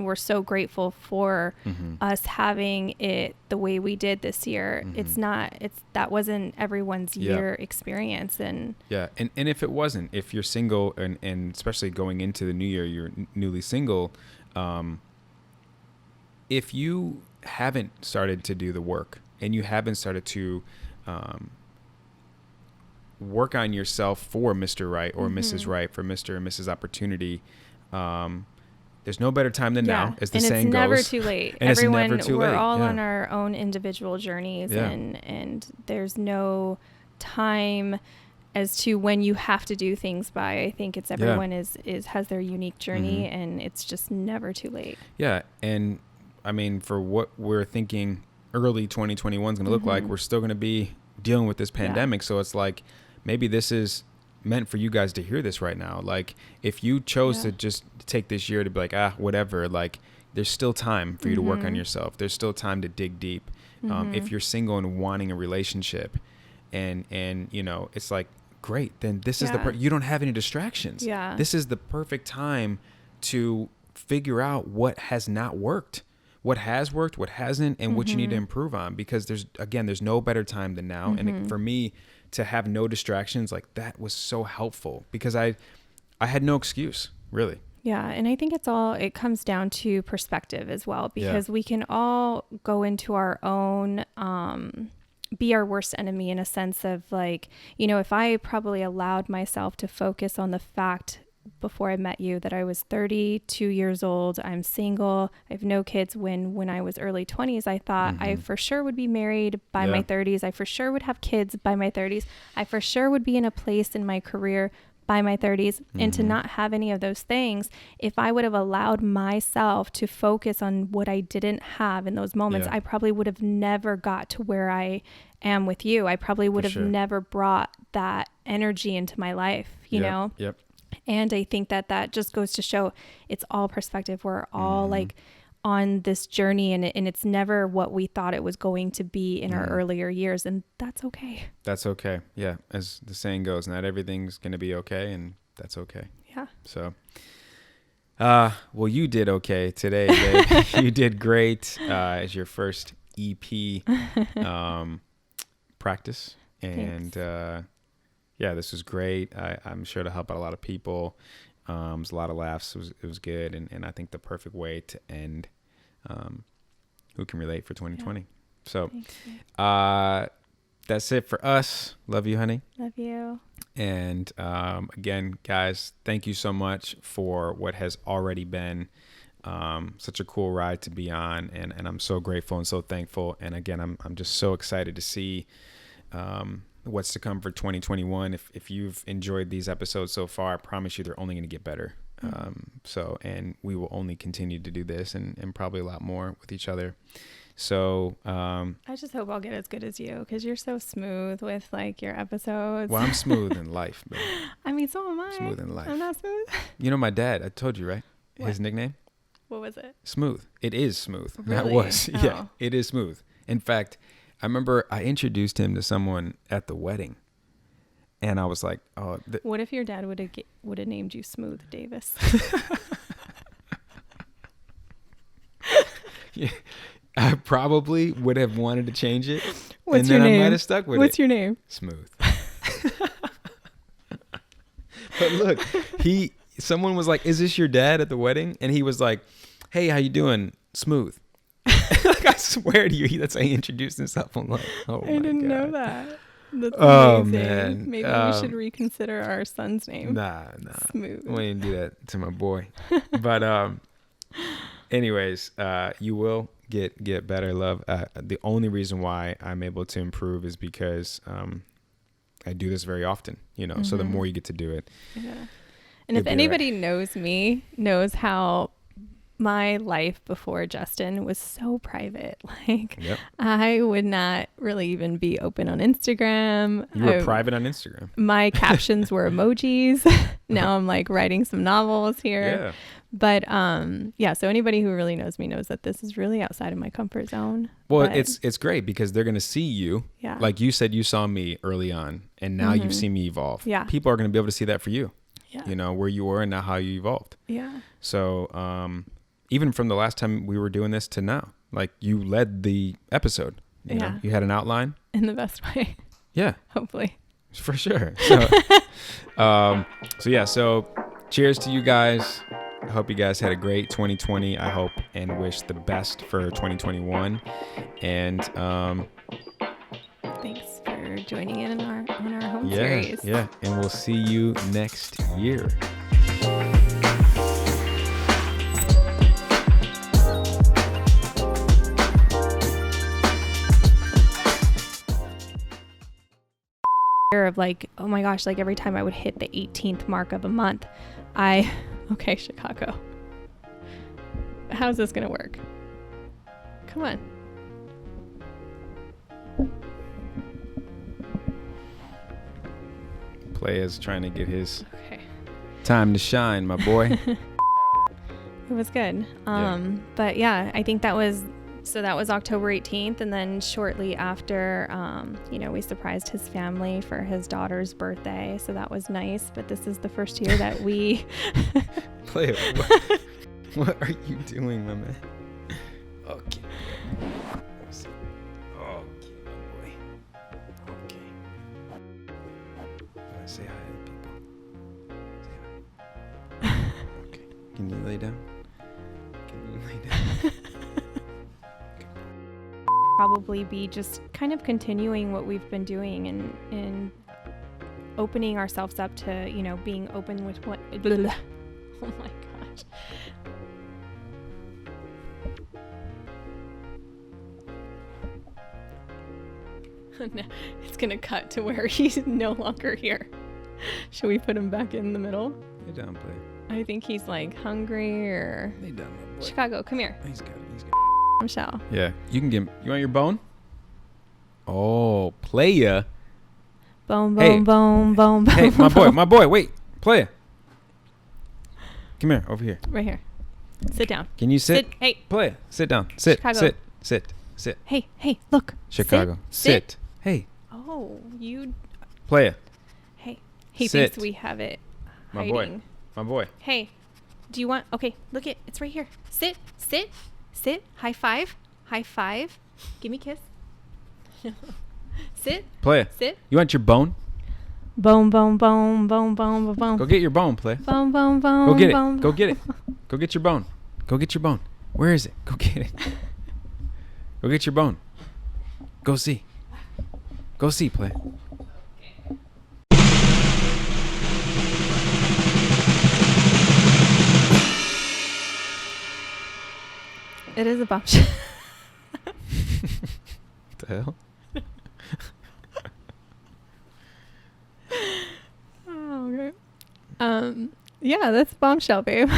we're so grateful for us having it the way we did this year. That wasn't everyone's year experience. And and if it wasn't, if you're single, and especially going into the new year, you're newly single, if you haven't started to do the work, and you haven't started to work on yourself for Mr. Right or Mrs. Right, for Mr. and Mrs. Opportunity, there's no better time than now, as the saying goes. And it's never too late. Everyone, we're all on our own individual journeys, and there's no time as to when you have to do things by. I think it's everyone has their unique journey, and it's just never too late. Yeah, and I mean, for what we're thinking early 2021 is going to look like, we're still going to be dealing with this pandemic. So it's like, maybe this is meant for you guys to hear this right now. Like, if you chose to just take this year to be like, whatever, like, there's still time for you to work on yourself. There's still time to dig deep. If you're single and wanting a relationship, and it's like, great, then this is you don't have any distractions. This is the perfect time to figure out what has not worked, what has worked, what hasn't, and what you need to improve on, because there's no better time than now. And for me to have no distractions, like, that was so helpful, because I had no excuse, really. Yeah. And I think it comes down to perspective as well, because we can all go into our own, be our worst enemy in a sense of like, you know, if I probably allowed myself to focus on the fact before I met you that I was 32 years old, I'm single, I have no kids, when I was early 20s, I thought I for sure would be married by my 30s. I for sure would have kids by my 30s. I for sure would be in a place in my career by my 30s. And to not have any of those things, if I would have allowed myself to focus on what I didn't have in those moments, I probably would have never got to where I am with you. I probably would have never brought that energy into my life, you know? Yep. And I think that just goes to show it's all perspective. We're all like on this journey, and it's never what we thought it was going to be in our earlier years. And that's okay. That's okay. Yeah. As the saying goes, not everything's going to be okay, and that's okay. Yeah. So, well, you did okay today, babe. You did great as your first EP practice. And yeah, this was great. I'm sure to help out a lot of people. It was a lot of laughs. It was good. And I think the perfect way to end Who Can Relate for 2020. So that's it for us. Love you, honey. Love you. And again, guys, thank you so much for what has already been such a cool ride to be on. And I'm so grateful and so thankful. And again, I'm just so excited to see what's to come for 2021. If you've enjoyed these episodes so far, I promise you they're only going to get better. And we will only continue to do this and probably a lot more with each other. So I just hope I'll get as good as you, because you're so smooth with like your episodes. Well, I'm smooth in life, man. I mean, so am I. Smooth in life. I'm not smooth. You know, my dad, I told you, right? What? His nickname? What was it? Smooth. It is smooth. Really? That was. Oh. Yeah, it is smooth. In fact, I remember I introduced him to someone at the wedding, and I was like, "Oh." What if your dad would have named you Smooth Davis? Yeah, I probably would have wanted to change it. What's your name? I might have stuck with What's your name? Smooth. But look, someone was like, "Is this your dad?" at the wedding, and he was like, "Hey, how you doing? Smooth." Like, I swear to you, that's how he introduced himself. I'm like, oh, I didn't know that. That's Oh, amazing. man. Maybe we should reconsider our son's name. Nah. Smooth. We didn't do that to my boy. But anyways, you will get better, love. The only reason why I'm able to improve is because I do this very often, you know. So the more you get to do it. Yeah. And if anybody knows me, knows how my life before Justin was so private. Like, I would not really even be open on Instagram. You were private on Instagram. My captions were emojis. Now I'm like writing some novels here. Yeah. But yeah, so anybody who really knows me knows that this is really outside of my comfort zone. Well, but it's great because they're going to see you. Yeah. Like you said, you saw me early on, and now you've seen me evolve. Yeah. People are going to be able to see that for you. Yeah. You know, where you were and now how you evolved. Yeah. So even from the last time we were doing this to now, like you led the episode. You know, you had an outline. In the best way. Yeah. Hopefully. For sure. So cheers to you guys. I hope you guys had a great 2020. I hope and wish the best for 2021. And thanks for joining in on our home series. Yeah. And we'll see you next year. Of like, oh my gosh, like every time I would hit the 18th mark of a month, okay, Chicago, how's this gonna work? Come on. Player's trying to get his time to shine, my boy. It was good. But yeah, I think that was October 18th. And then shortly after, we surprised his family for his daughter's birthday. So that was nice. But this is the first year that we... Player, what are you doing, my man? Okay. Okay, my boy. Okay. Say hi to the people. Say hi. Can you lay down? Can you lay down? Probably be just kind of continuing what we've been doing and opening ourselves up to, you know, being open with what. Blah, blah. Oh my gosh. No, it's gonna cut to where he's no longer here. Should we put him back in the middle? Lay down, play. I think he's like hungry or. Lay down, my boy. Chicago, come here. He's got it. He's got Michelle. Yeah, you can give him. You want your bone? Oh, playa. Bone, Hey. bone, bone, bone. Hey, bone. my boy, wait. Playa. Come here, over here. Right here. Sit down. Can you sit? Hey. Playa. Sit down. Sit. Chicago. Sit. Hey, look. Chicago. Sit. Hey. Oh, you. Playa. Hey. He Sit. thinks we have it My hiding. boy. My boy. Hey, do you want? Okay, look it. It's right here. Sit. High five. Give me a kiss. Sit. Playa. Sit. You want your bone? Bone. Go get your bone, Playa. Bone. Go get it. Bone. Go get it. Go get your bone. Go get your bone. Where is it? Go get it. Go get your bone. Go see. Go see, Playa. It is a bombshell. What the hell? Oh, okay. Yeah, that's bombshell, babe.